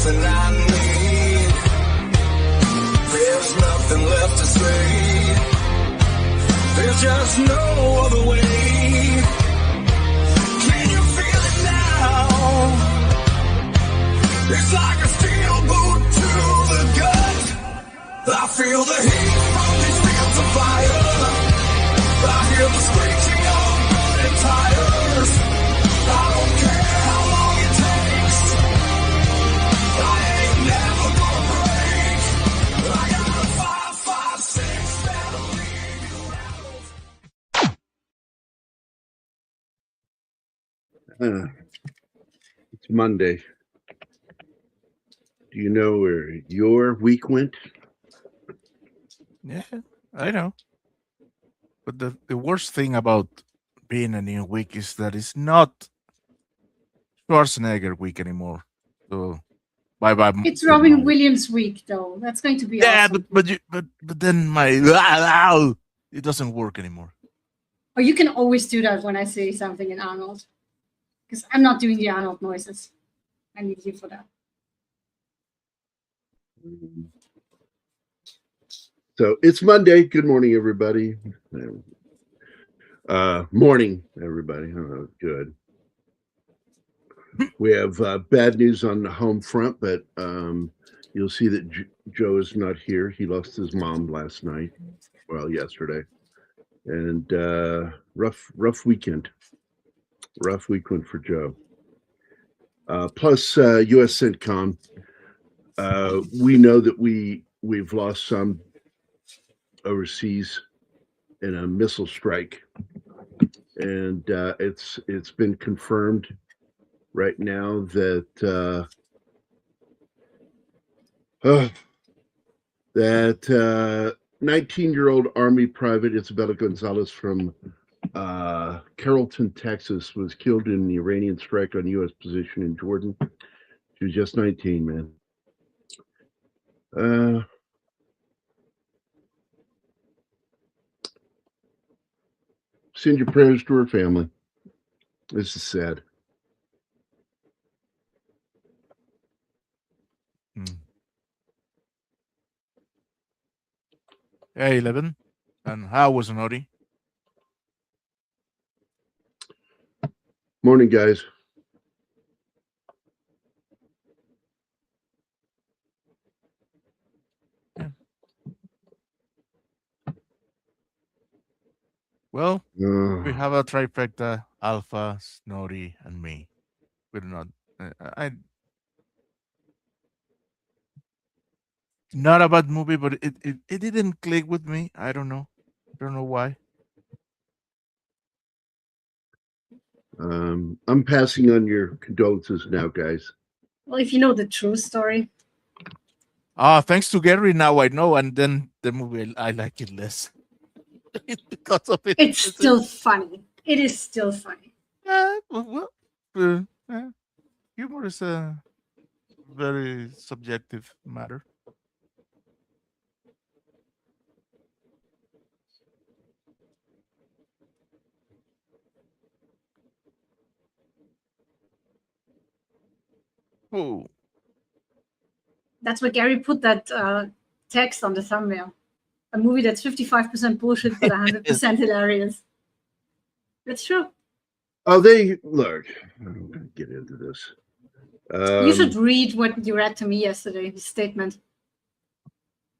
everything I need. There's nothing left to say. There's just no other way. Can you feel it now? It's like a steel boot to the gut. I feel the heat from these fields of fire. I hear the screeching of burning tires. I don't care how long it takes. I ain't never gonna break. I got a 5.56 that'll leave you rattled. It's Monday. Do you know where your week went? Yeah, I know. But the worst thing about being a new week is that it's not Schwarzenegger week anymore. So bye. It's Robin Williams week, though. That's going to be awesome. but then my it doesn't work anymore. Or you can always do that when I say something in Arnold, because I'm not doing the Arnold noises. I need you for that. So it's Monday. Good morning, everybody. Morning, everybody. Oh, good. We have bad news on the home front, but you'll see that Joe is not here. He lost his mom last night, well, yesterday, and rough weekend. Rough weekend for Joe. Plus, U.S. CENTCOM. We know that we've lost some overseas in a missile strike, and it's been confirmed right now that that 19-year-old Army Private Isabella Gonzalez from Carrollton, Texas, was killed in the Iranian strike on U.S. position in Jordan. She was just 19, man. Send your prayers to her family. This is sad. Hey, 11. And how was Nori? Morning, guys. Well, we have a trifecta: Alpha, Snorri, and me. We're not. Not a bad movie, but it didn't click with me. I don't know. Why. I'm passing on your condolences now, guys. Well, if you know the true story. Thanks to Gary, now I know, and then the movie I like it less. Because of it. It's still funny. It is still funny. Humor is a very subjective matter. Oh. That's why Gary put that text on the thumbnail. A movie that's 55% bullshit but 100% hilarious. That's true. Oh, they look. I'm gonna get into this. You should read what you read to me yesterday, the statement.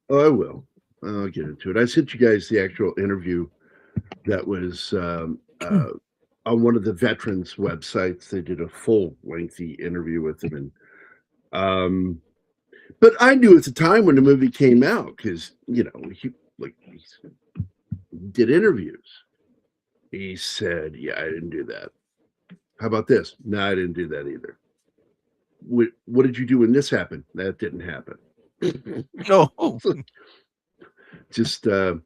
Oh, I will. I'll get into it. I sent you guys the actual interview that was on one of the veterans' websites. They did a full lengthy interview with him, and but I knew at the time when the movie came out, because he did interviews. He said, "Yeah, I didn't do that. How about this? No, I didn't do that either. What did you do when this happened? That didn't happen." No. Just at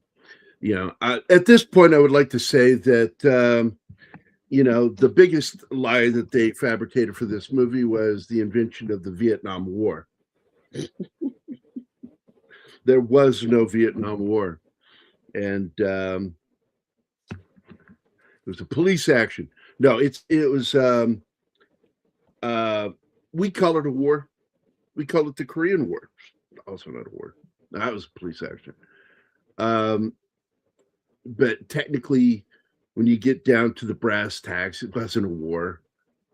this point, I would like to say that the biggest lie that they fabricated for this movie was the invention of the Vietnam War. There was no Vietnam War, and it was a police action. No, it was we call it a war. we call it the Korean War. Also not a war. That was police action. But technically, when you get down to the brass tacks, it wasn't a war.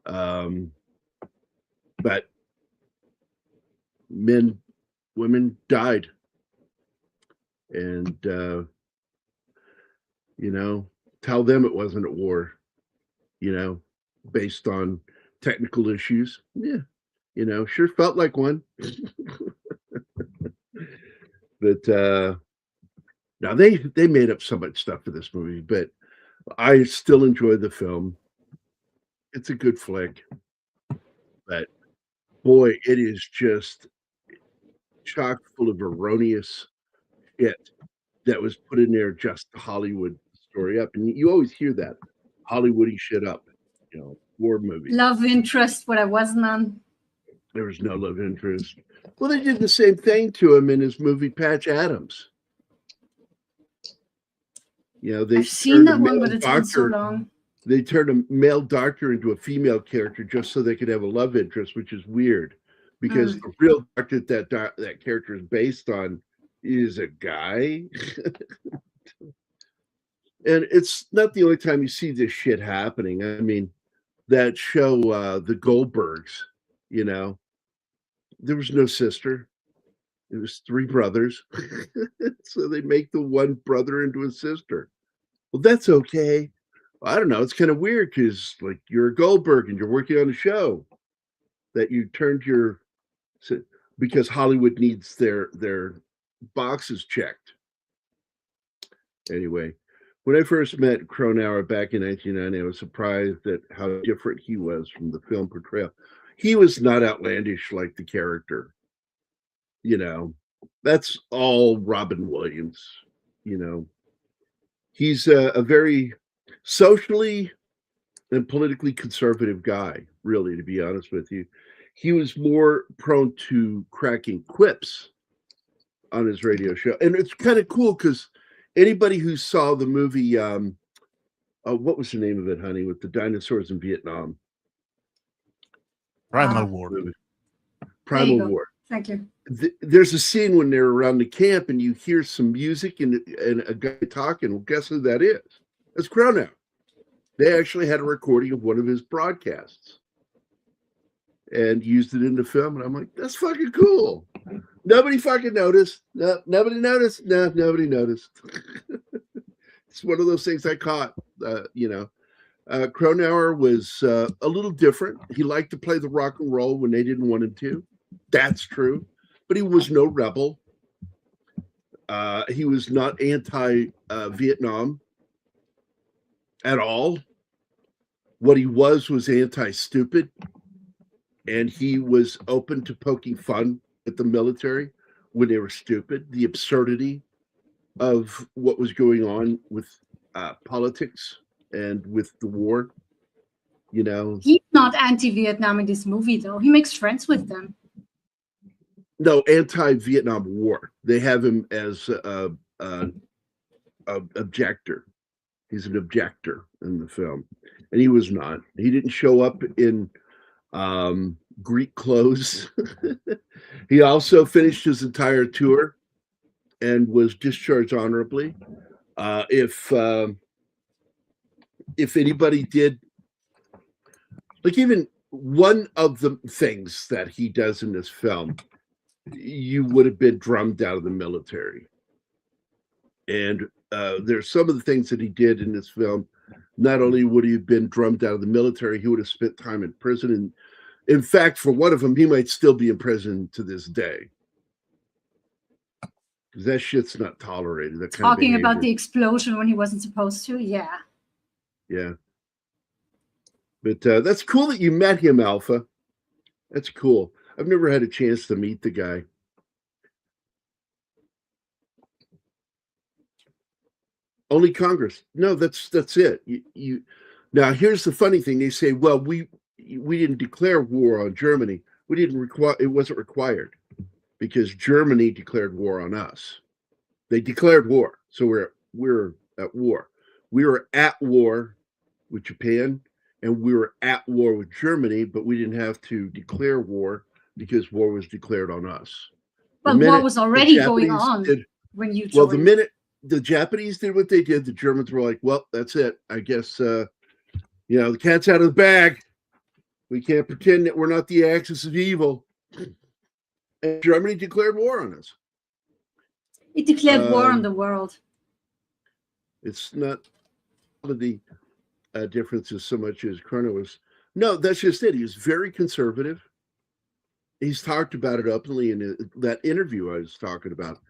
But women died. And, tell them it wasn't a war, based on technical issues. Yeah, sure felt like one. But now they made up so much stuff for this movie, but I still enjoy the film. It's a good flick, but boy, it is just chock full of erroneous shit that was put in there just to Hollywood story up. And you always hear that Hollywoody shit up, war movies. Love interest, but I wasn't on. There was no love interest. Well, they did the same thing to him in his movie Patch Adams. They I've seen that one, but it's been so long. They turned a male doctor into a female character just so they could have a love interest, which is weird because the real doctor that character is based on is a guy. And it's not the only time you see this shit happening. I mean, that show, The Goldbergs, there was no sister. It was three brothers. So they make the one brother into a sister. Well, that's okay. I don't know. It's kind of weird because, like, you're a Goldberg and you're working on a show that you turned because Hollywood needs their boxes checked. Anyway, when I first met Cronauer back in 1990, I was surprised at how different he was from the film portrayal. He was not outlandish like the character. That's all Robin Williams. He's a very socially and politically conservative guy, really, to be honest with you. He was more prone to cracking quips on his radio show. And it's kind of cool because anybody who saw the movie, what was the name of it, honey, with the dinosaurs in Vietnam? Primal War. Primal War. Thank you. There's a scene when they're around the camp and you hear some music and a guy talking. Well, guess who that is? That's Cronauer. They actually had a recording of one of his broadcasts and used it in the film. And I'm like, that's fucking cool. Nobody fucking noticed. No, nobody noticed. No, nobody noticed. It's one of those things I caught, Cronauer was a little different. He liked to play the rock and roll when they didn't want him to. That's true. But he was no rebel. He was not anti-Vietnam at all. What he was anti-stupid. And he was open to poking fun at the military when they were stupid. The absurdity of what was going on with politics and with the war. He's not anti-Vietnam in this movie, though. He makes friends with them. No, anti-Vietnam War. They have him as a objector. He's an objector in the film, and he was not. He didn't show up in Greek clothes. He also finished his entire tour and was discharged honorably. If anybody did, like, even one of the things that he does in this film, you would have been drummed out of the military. And there's some of the things that he did in this film. Not only would he have been drummed out of the military, he would have spent time in prison. And in fact, for one of them, he might still be in prison to this day. Because that shit's not tolerated. That kind Talking of about the explosion when he wasn't supposed to, yeah. Yeah. But that's cool that you met him, Alpha. That's cool. I've never had a chance to meet the guy. Only Congress. No, that's it. You now here's the funny thing. They say, well, we didn't declare war on Germany. We didn't require, it wasn't required because Germany declared war on us. They declared war. So we're at war. We were at war with Japan and we were at war with Germany, but we didn't have to declare war because war was declared on us. But war was already going on when you joined. Well, the minute the Japanese did what they did, the Germans were like, well, that's it. I guess, the cat's out of the bag. We can't pretend that we're not the axis of evil. And Germany declared war on us. It declared war on the world. It's not the differences so much as Chrono was. No, that's just it. He was very conservative. He's talked about it openly in that interview I was talking about.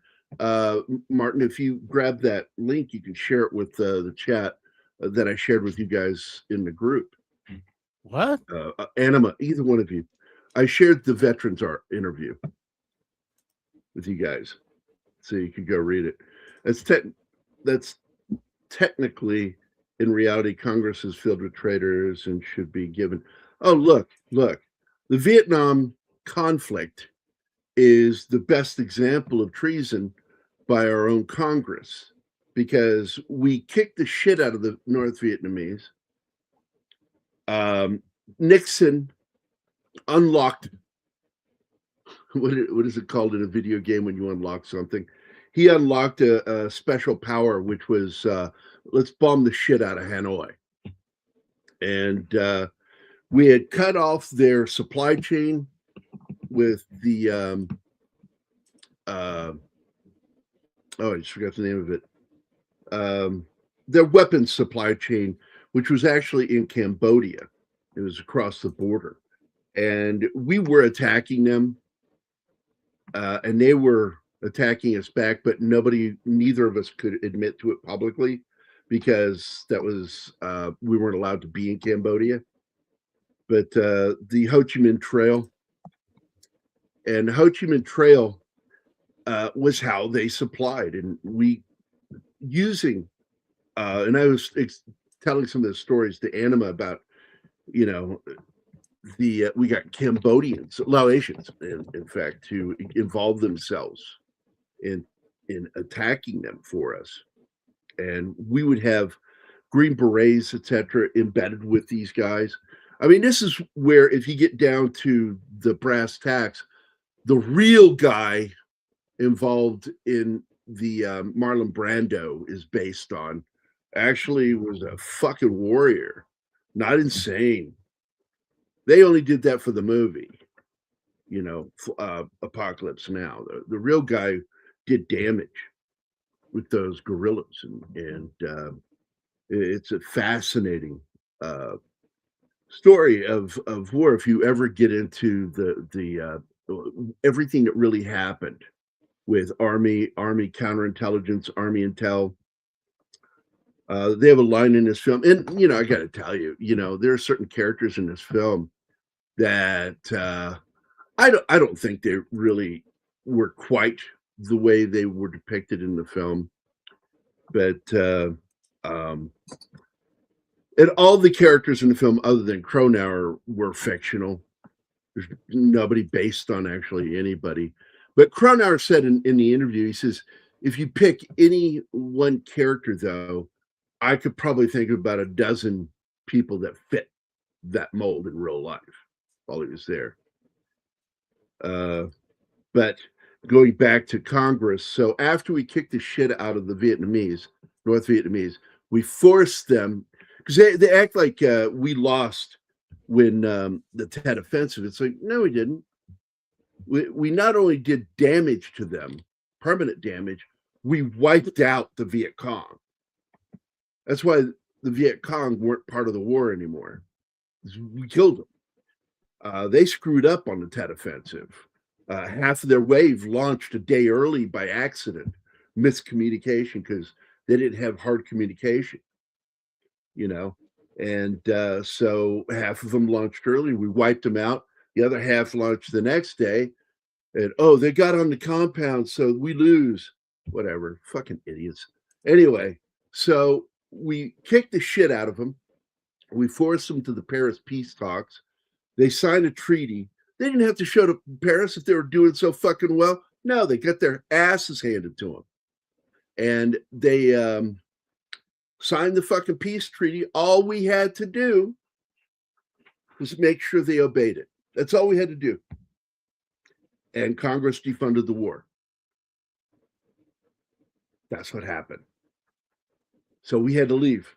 Martin, if you grab that link, you can share it with the chat that I shared with you guys in the group. What? Anima, either one of you. I shared the Veterans Art interview with you guys, so you could go read it. That's technically, in reality, Congress is filled with traitors and should be given. Oh, look, the Vietnam conflict is the best example of treason by our own Congress, because we kicked the shit out of the North Vietnamese. Nixon unlocked, what is it called in a video game when you unlock something? He unlocked a special power, which was, let's bomb the shit out of Hanoi. And we had cut off their supply chain with the, I just forgot the name of it. Their weapons supply chain, which was actually in Cambodia. It was across the border. And we were attacking them, and they were attacking us back, but neither of us could admit to it publicly, because that was, we weren't allowed to be in Cambodia. But the Ho Chi Minh Trail, and Ho Chi Minh Trail was how they supplied, and we using, and I was telling some of the stories to Anima about, we got Cambodians, Laotians, in fact, to involve themselves in attacking them for us. And we would have Green Berets, etc., embedded with these guys. I mean, this is where, if you get down to the brass tacks, the real guy involved in the Marlon Brando is based on actually was a fucking warrior, not insane. They only did that for the movie, Apocalypse Now. The real guy did damage with those guerrillas, and it's a fascinating story of war. If you ever get into the everything that really happened with Army counterintelligence, Army intel. They have a line in this film, and I got to tell you, there are certain characters in this film that I don't think they really were quite the way they were depicted in the film, but and all the characters in the film, other than Cronauer, were fictional. There's nobody based on actually anybody. But Cronauer said in the interview, he says, if you pick any one character, though, I could probably think of about a dozen people that fit that mold in real life while he was there. But going back to Congress, so after we kicked the shit out of the North Vietnamese, we forced them, because they act like we lost when the Tet Offensive. It's like, no, we didn't. We not only did damage to them, permanent damage, we wiped out the Viet Cong. That's why the Viet Cong weren't part of the war anymore. We killed them. They screwed up on the Tet Offensive. Half of their wave launched a day early by accident, miscommunication, because they didn't have hard communication, and so half of them launched early. We wiped them out. The other half launched the next day, and they got on the compound, so we lose. Whatever, fucking idiots. Anyway, so we kicked the shit out of them. We forced them to the Paris peace talks. They signed a treaty. They didn't have to show to Paris if they were doing so fucking well. No, they got their asses handed to them. And they signed the fucking peace treaty. All we had to do was make sure they obeyed it. That's all we had to do. and Congress defunded the war. That's what happened. So we had to leave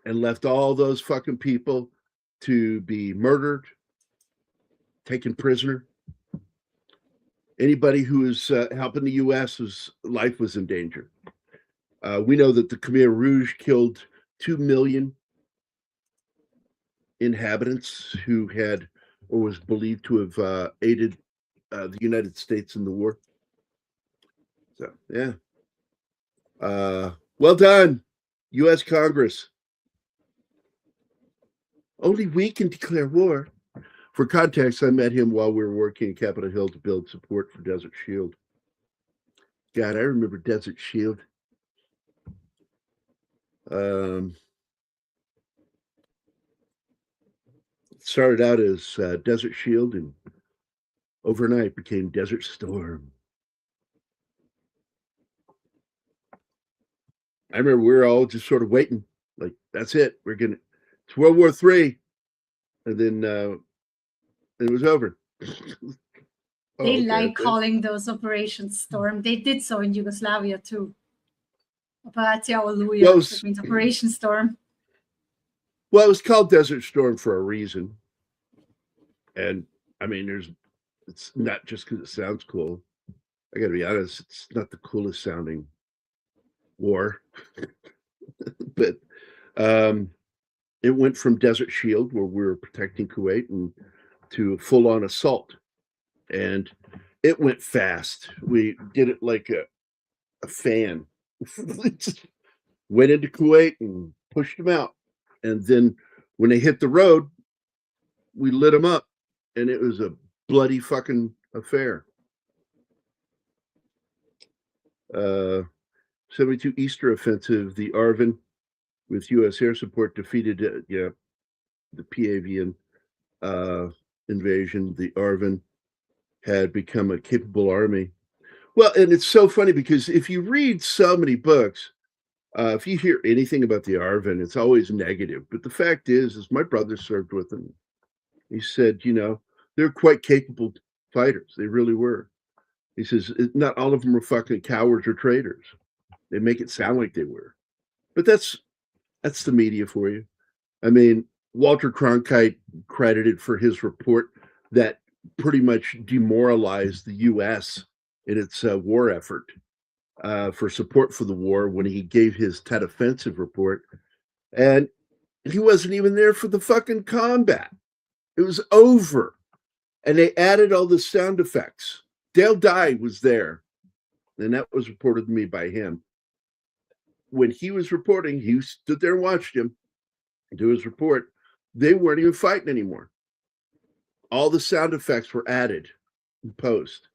and left all those fucking people to be murdered, taken prisoner. Anybody who was helping the U.S. whose life was in danger. We know that the Khmer Rouge killed 2 million inhabitants who had or was believed to have aided the United States in the war. So, yeah. Well done, U.S. Congress. Only we can declare war. For context, I met him while we were working in Capitol Hill to build support for Desert Shield. God, I remember Desert Shield. It started out as Desert Shield and overnight became Desert Storm. I remember we were all just sort of waiting, like, that's it. It's World War III. And then it was over. They like calling those operations Storm. They did so in Yugoslavia too. Operacja Oluja, which means Operation Storm. Well, it was called Desert Storm for a reason. And I mean, it's not just because it sounds cool. I gotta be honest, it's not the coolest sounding war. But it went from Desert Shield, where we were protecting Kuwait, and to a full-on assault. And it went fast. We did it like a fan. Went into Kuwait and pushed them out. And then when they hit the road, we lit them up. And it was a bloody fucking affair. 72 Easter offensive, the Arvin, with U.S. air support, defeated the Pavian invasion. The Arvin had become a capable army. Well, and it's so funny because if you read so many books, if you hear anything about the Arvin, it's always negative. But the fact is my brother served with them. He said, they're quite capable fighters. They really were. He says, not all of them were fucking cowards or traitors. They make it sound like they were. But that's the media for you. I mean, Walter Cronkite credited for his report that pretty much demoralized the U.S. in its war effort for support for the war when he gave his Tet Offensive report. And he wasn't even there for the fucking combat. It was over. And they added all the sound effects. Dale Dye was there. And that was reported to me by him. When he was reporting, he stood there and watched him do his report. They weren't even fighting anymore. All the sound effects were added in post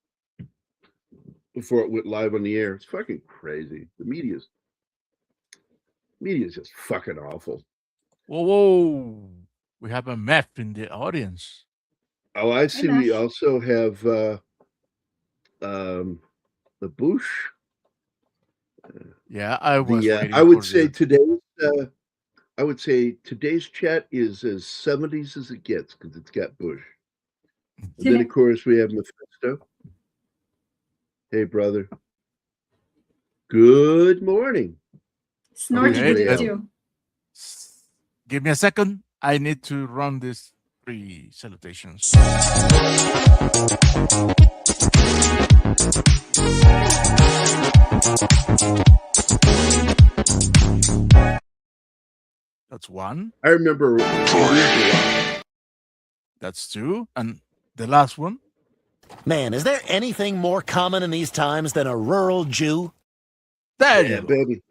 before it went live on the air. It's fucking crazy. The media's just fucking awful. Whoa. We have a map in the audience. Oh, I see. We also have the Bush. Yeah, I was. I would say today's chat is as 70s as it gets because it's got Bush. And then of course we have Mephisto. Hey, brother. Good morning. Snorty did too. Give me a second. I need to run these 3 salutations. That's 1. I remember. That's 2. And the last one. Man, is there anything more common in these times than a rural Jew? Yeah, baby.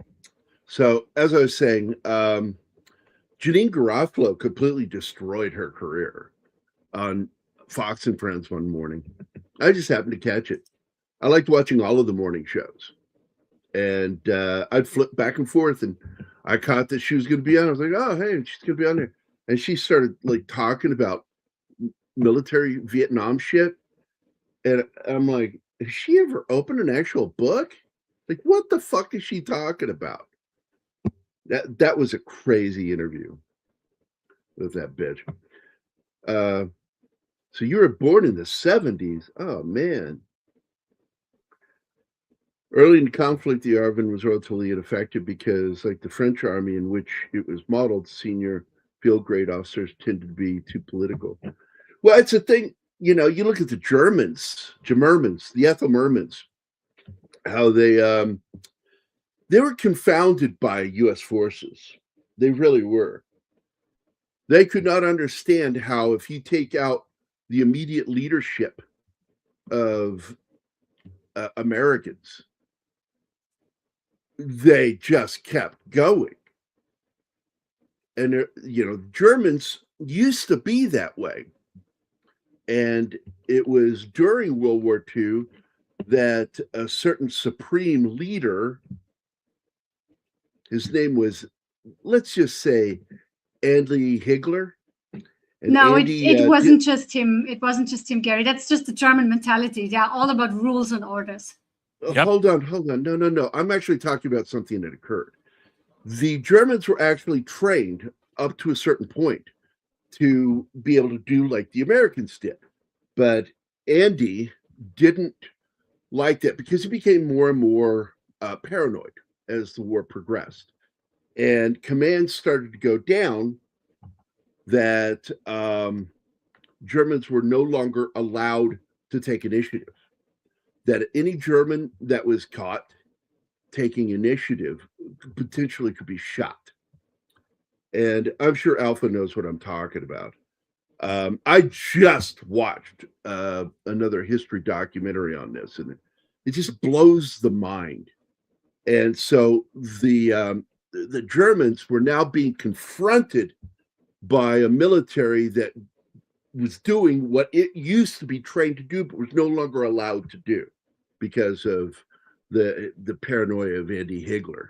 So, as I was saying, Janine Garofalo completely destroyed her career on Fox and Friends one morning. I just happened to catch it. I liked watching all of the morning shows. And I'd flip back and forth, and I caught that she was going to be on. I was like, oh, hey, she's going to be on there. And she started like talking about military Vietnam shit. And I'm like, has she ever opened an actual book? Like, what the fuck is she talking about? That was a crazy interview with that bitch. So you were born in the 70s. Oh, man. Early in the conflict, the Arvin was relatively ineffective because, like the French army in which it was modeled, senior field grade officers tended to be too political. Well, it's a thing, you know, you look at the Germans, the Ethelmermans, how they were confounded by U.S. forces. They really were. They could not understand how, if you take out the immediate leadership of Americans, they just kept going. And, you know, Germans used to be that way. And it was during World War II that a certain supreme leader, his name was, let's just say, Andy Higler. And No, Andy, it wasn't just him. It wasn't just him, Gary. That's just the German mentality. They're all about rules and orders. Yep. Hold on. No. I'm actually talking about something that occurred. The Germans were actually trained up to a certain point to be able to do like the Americans did. But Andy didn't like that because he became more and more paranoid as the war progressed. And commands started to go down that Germans were no longer allowed to take initiative. That any German that was caught taking initiative potentially could be shot. And I'm sure Alpha knows what I'm talking about. I just watched another history documentary on this, and it just blows the mind. And so the Germans were now being confronted by a military that was doing what it used to be trained to do, but was no longer allowed to do because of the paranoia of Andy Higler.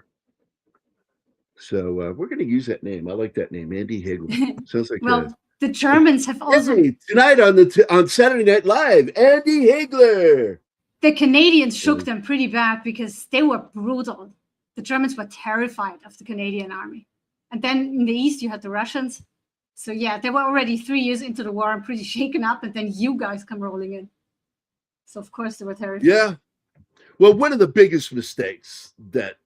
So we're going to use that name. I like that name, Andy Higler. Sounds like Well, the Germans have also hey, tonight on Saturday Night Live, Andy Higler. the Canadians shook them pretty bad because they were brutal. The Germans were terrified of the Canadian army. And then in the east, you had the Russians. So yeah, they were already 3 years into the war and pretty shaken up. And then you guys come rolling in. So of course they were terrified. Yeah. Well, one of the biggest mistakes that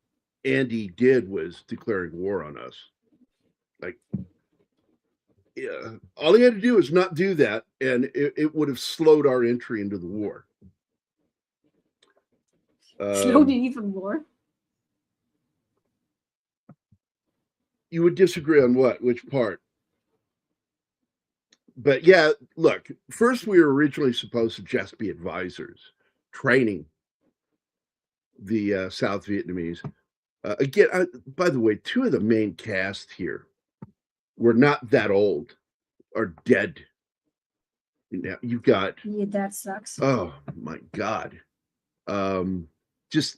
Andy did was declaring war on us. Like, yeah, all he had to do was not do that, and it would have slowed our entry into the war. Slowed it even more. You would disagree on what? Which part? But yeah, look, first we were originally supposed to just be advisors, training the South Vietnamese. Again, by the way, two of the main cast here were not that old, are dead. Now you've got, Yeah, that sucks. oh my God. Just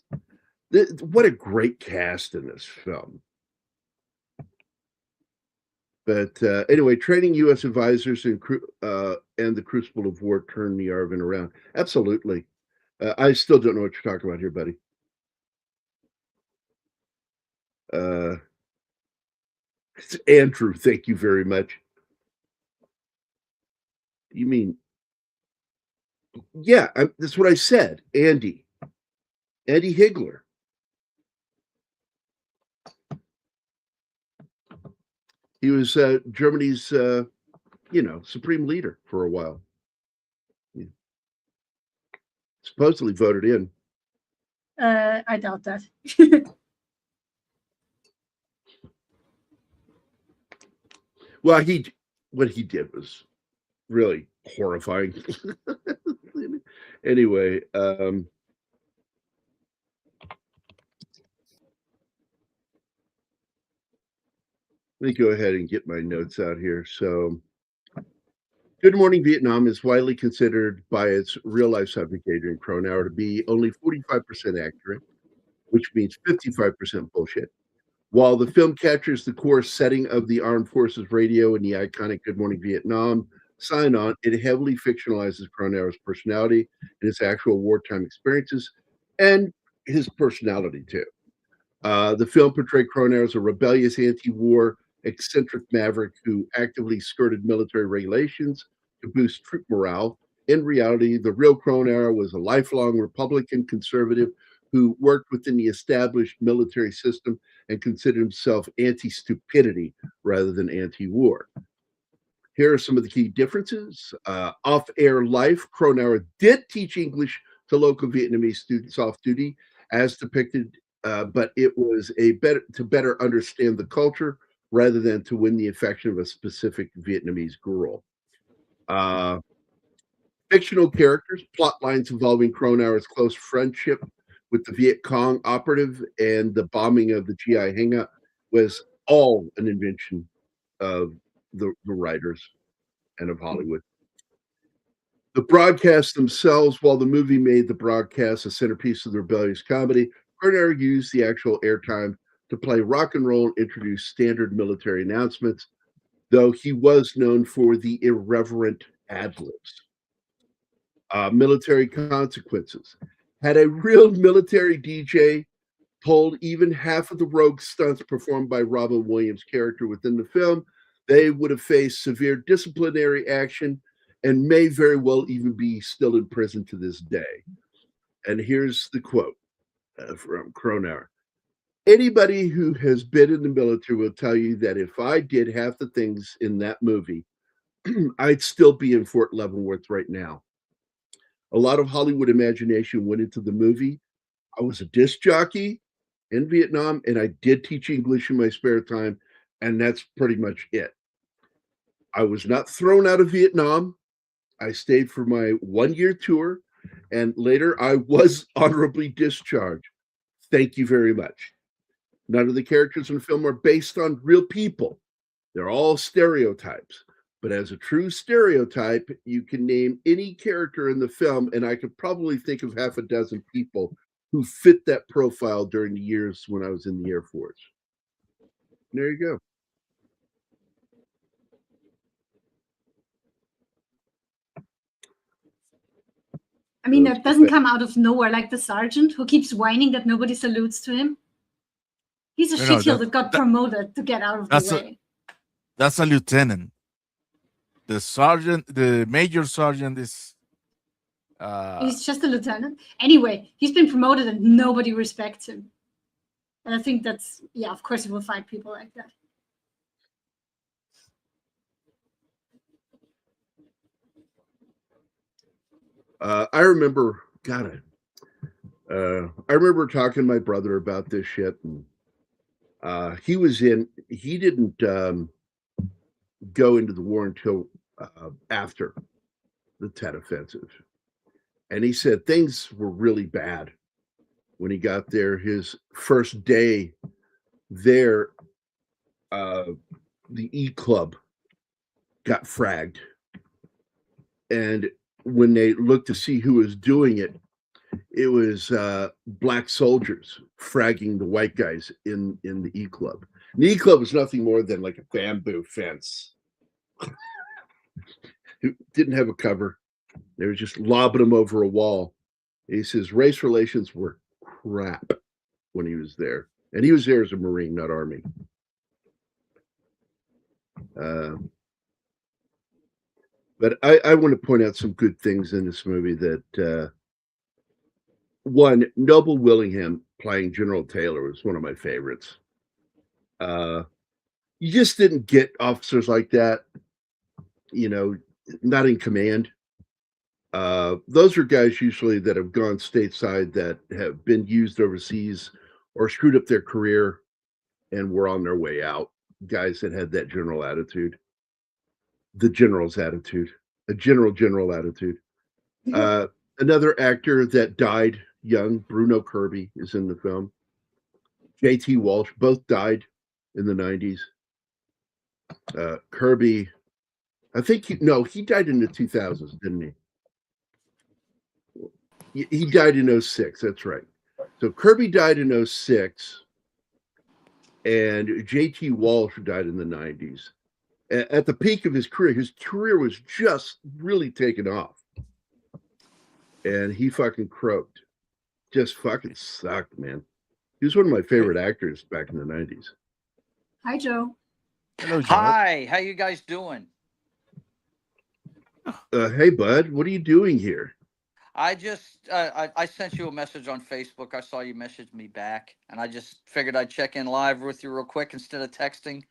what a great cast in this film. But anyway, training U.S. advisors and the crucible of war turned the Arvin around. Absolutely. I still don't know what you're talking about here, buddy. It's Andrew, thank you very much. You mean, yeah, that's what I said. Andy Higler. He was Germany's, supreme leader for a while. Yeah. Supposedly voted in. I doubt that. Well, what he did was really horrifying. Anyway, let me go ahead and get my notes out here. So, Good Morning Vietnam is widely considered by its real-life subject Adrian Cronauer to be only 45% accurate, which means 55% bullshit. While the film captures the core setting of the Armed Forces radio and the iconic Good Morning Vietnam sign-on, it heavily fictionalizes Cronauer's personality and his actual wartime experiences and his personality, too. The film portrayed Cronauer as a rebellious anti-war, eccentric maverick who actively skirted military regulations to boost troop morale. In reality, the real Cronauer was a lifelong Republican conservative who worked within the established military system and considered himself anti-stupidity rather than anti-war. Here are some of the key differences. Off-air life, Cronauer did teach English to local Vietnamese students off duty, as depicted, but it was to better understand the culture rather than to win the affection of a specific Vietnamese girl. Fictional characters, plot lines involving Cronauer's close friendship with the Viet Cong operative and the bombing of the GI hangout was all an invention of the writers and of Hollywood. The broadcasts themselves, while the movie made the broadcast a centerpiece of the rebellious comedy, Cronauer used the actual airtime to play rock and roll and introduce standard military announcements, though he was known for the irreverent ad-libs. Military consequences. Had a real military DJ pulled even half of the rogue stunts performed by Robin Williams' character within the film, they would have faced severe disciplinary action and may very well even be still in prison to this day. And here's the quote from Cronauer. Anybody who has been in the military will tell you that if I did half the things in that movie, I'd still be in Fort Leavenworth right now. A lot of Hollywood imagination went into the movie. I was a disc jockey in Vietnam, and I did teach English in my spare time, and that's pretty much it. I was not thrown out of Vietnam. I stayed for my 1-year tour, and later I was honorably discharged. Thank you very much. None of the characters in the film are based on real people. They're all stereotypes. But as a true stereotype, you can name any character in the film, and I could probably think of half a dozen people who fit that profile during the years when I was in the Air Force. There you go. I mean, that doesn't come out of nowhere, like the sergeant who keeps whining that nobody salutes to him. He's a shitheel that got promoted to get out of the way. That's a lieutenant. The sergeant, the major sergeant is... he's just a lieutenant. Anyway, he's been promoted and nobody respects him. And I think that's, yeah, of course he will find people like that. I remember, I remember talking to my brother about this shit, and he didn't go into the war until after the Tet Offensive. And he said things were really bad when he got there. His first day there, the E Club got fragged. And when they looked to see who was doing it, it was black soldiers fragging the white guys in the E Club. And the E Club was nothing more than like a bamboo fence. It didn't have a cover. They were just lobbing them over a wall. He says race relations were crap when he was there. And he was there as a Marine, not Army. But I want to point out some good things in this movie that, one, Noble Willingham playing General Taylor was one of my favorites. You just didn't get officers like that, you know, not in command. Those are guys usually that have gone stateside that have been used overseas or screwed up their career and were on their way out. Guys that had that general attitude. The general's attitude, a general attitude. Another actor that died young, Bruno Kirby, is in the film. J.T. Walsh, both died in the 90s. Kirby, I think he died in the 2000s, didn't he? He died in 06, that's right. So Kirby died in 06, and J.T. Walsh died in the 90s. At the peak of his career was just really taking off. And he fucking croaked. Just fucking sucked, man. He was one of my favorite actors back in the 90s. Hi, Joe. Hello, Joe. Hi, how you guys doing? Hey, bud, what are you doing here? I just I sent you a message on Facebook. I saw you message me back, and I just figured I'd check in live with you real quick instead of texting.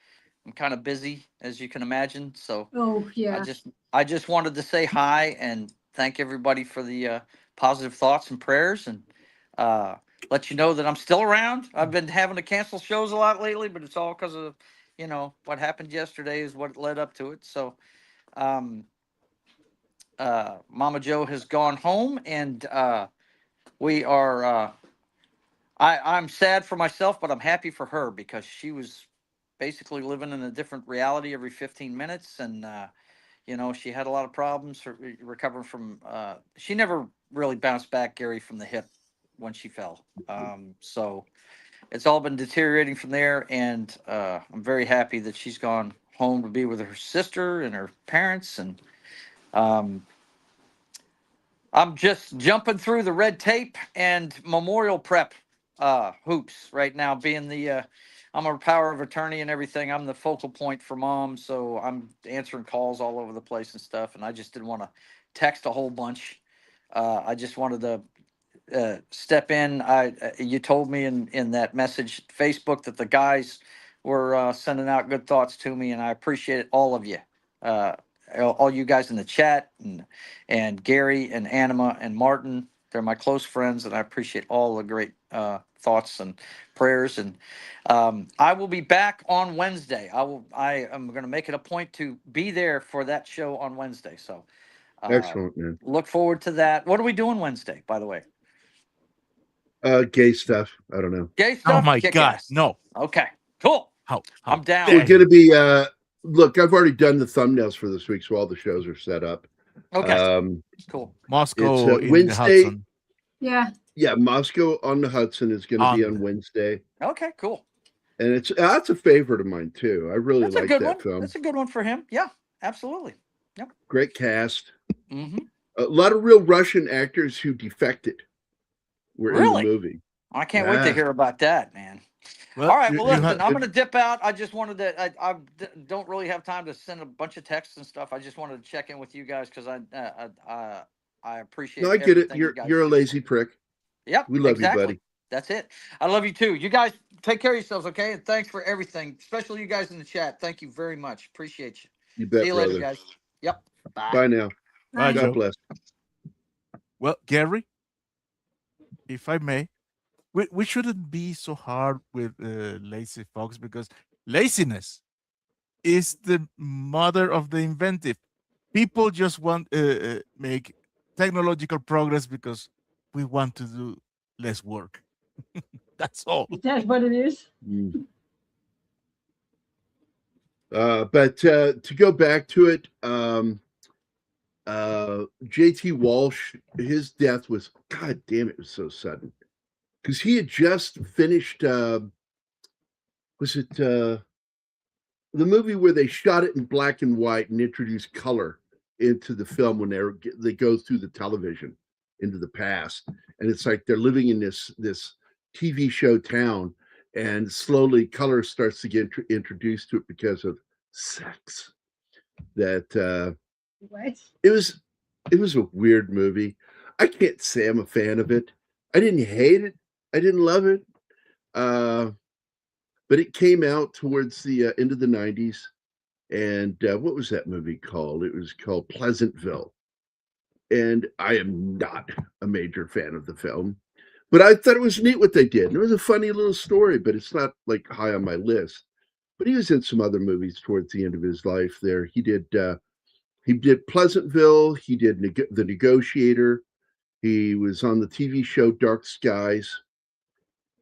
I'm kind of busy, as you can imagine, so Oh, I yeah. just I just wanted to say hi and thank everybody for the positive thoughts and prayers, and uh, let you know that I'm still around. I've been having to cancel shows a lot lately, but it's all because of what happened yesterday is what led up to it. So. Um, Mama Joe has gone home, and we are. I'm sad for myself, but I'm happy for her because she was basically living in a different reality every 15 minutes, and she had a lot of problems recovering from. She never really bounced back, Gary, from the hip when she fell. So it's all been deteriorating from there, and I'm very happy that she's gone home to be with her sister and her parents, and um, I'm just jumping through the red tape and memorial prep hoops right now, being I'm a power of attorney and everything. I'm the focal point for mom, so I'm answering calls all over the place and stuff. And I just didn't want to text a whole bunch. I just wanted to step in. You told me in that message Facebook that the guys were sending out good thoughts to me, and I appreciate all of you, uh, all you guys in the chat, and Gary and Anima and Martin. They're my close friends, and I appreciate all the great thoughts and prayers. And I will be back on Wednesday. I am going to make it a point to be there for that show on Wednesday. So Excellent, man. look forward to that. What are we doing Wednesday, by the way? Gay stuff. I don't know. Gay Oh stuff, my kick God, ass. no! Okay, cool. How I'm down. We're dare going to you? be. Look, I've already done the thumbnails for this week, so all the shows are set up. Okay, Um, cool. it's Moscow in the Wednesday. Hudson. Yeah. Yeah, Moscow on the Hudson is going to be on On. Wednesday, Okay, cool. and that's a favorite of mine too. I really That's a like good that one. film. That's a good one for him. Yeah, absolutely. Yep. Great cast. Mm-hmm. A lot of real Russian actors who defected were in the Really? movie. I can't wait to Yeah. hear about that, man. Well, All right. Well, you listen, have I'm going to dip out. I just wanted to. Don't really have time to send a bunch of texts and stuff. I just wanted to check in with you guys because I No, appreciate I get it. everything you guys You're a do. lazy prick. Yep, We love you, exactly. buddy. That's it. I love you too. You guys take care of yourselves, okay? And thanks for everything, especially you guys in the chat. Thank you very much. Appreciate you. You See bet, you later, brother. guys. Yep. Bye. Bye now. Bye, Bye. God Joe. bless. Well, Gary, if I may, we shouldn't be so hard with lazy folks because laziness is the mother of the inventive. People just want make technological progress because we want to do less work. That's all. That's what it is. But to go back to it, JT Walsh, his death was, God damn, it was so sudden. Because he had just finished, was it the movie where they shot it in black and white and introduced color into the film when they go through the television into the past, and it's like they're living in this TV show town, and slowly color starts to get introduced to it because of sex. That What? it was a weird movie. I can't say I'm a fan of it. I didn't hate it. I didn't love it. But it came out towards the end of the 90s. And what was that movie called? It was called Pleasantville. And I am not a major fan of the film, but I thought it was neat what they did. And it was a funny little story, but it's not like high on my list. But he was in some other movies towards the end of his life there. He did Pleasantville. He did The Negotiator. He was on the TV show Dark Skies.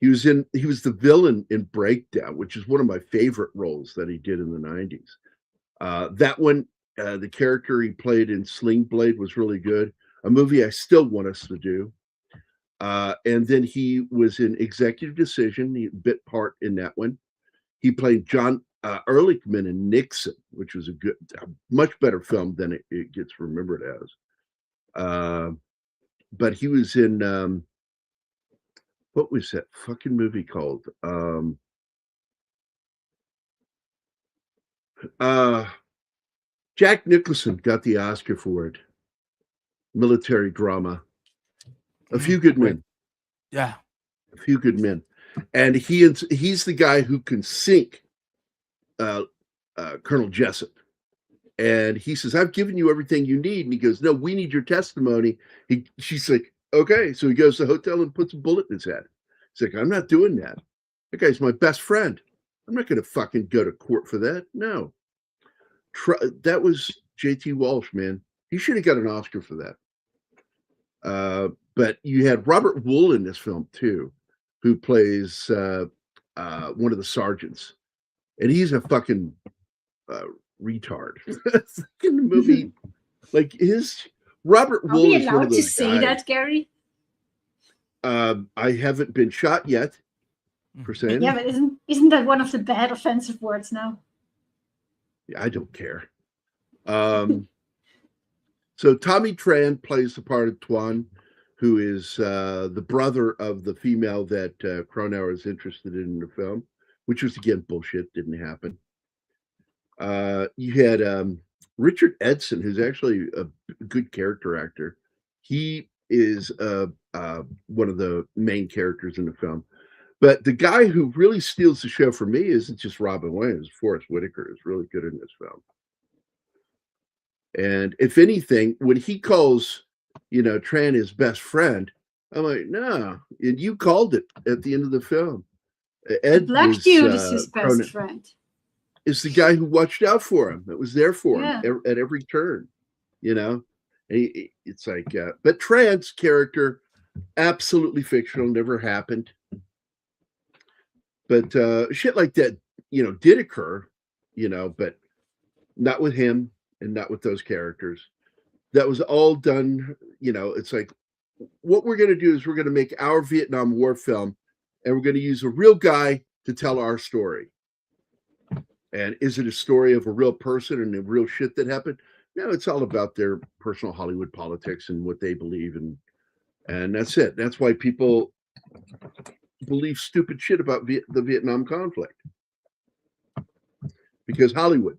He was the villain in Breakdown, which is one of my favorite roles that he did in the 90s. That one, the character he played in Sling Blade was really good. A movie I still want us to do. And then he was in Executive Decision. He bit part in that one. He played John Ehrlichman in Nixon, which was a much better film than it gets remembered as. But he was in what was that fucking movie called? Jack Nicholson got the Oscar for it. Military drama. A Few Good Men. Yeah. A Few Good Men. And he's the guy who can sink Colonel Jessup. And he says, I've given you everything you need. And he goes, no, we need your testimony. She's like, okay. So he goes to the hotel and puts a bullet in his head. He's like, I'm not doing that. That guy's my best friend. I'm not going to fucking go to court for that. No. That was J.T. Walsh, man. He should have got an Oscar for that. But you had Robert Wool in this film, too, who plays one of the sergeants. And he's a fucking retard. In the movie, like Robert Wool is one of those to say guys. that, Gary? I haven't been shot yet for saying. Yeah, but isn't that one of the bad offensive words now? Yeah, I don't care. So Tommy Tran plays the part of Tran, who is the brother of the female that Cronauer is interested in the film, which was, again, bullshit. Didn't happen. You had Richard Edson, who's actually a good character actor. He is one of the main characters in the film. But the guy who really steals the show for me isn't just Robin Williams. Forrest Whitaker is really good in this film. And if anything, when he calls, Tran his best friend, I'm like, no. And you called it at the end of the film. Ed Black dude is his best friend. Is the guy who watched out for him. That was there for him at every turn. It's like, but Tran's character, absolutely fictional, never happened. But shit like that, did occur, but not with him and not with those characters. That was all done, it's like, what we're going to do is we're going to make our Vietnam War film, and we're going to use a real guy to tell our story. And is it a story of a real person and the real shit that happened? No, it's all about their personal Hollywood politics and what they believe in. And that's it. That's why people believe stupid shit about the Vietnam conflict. Because Hollywood.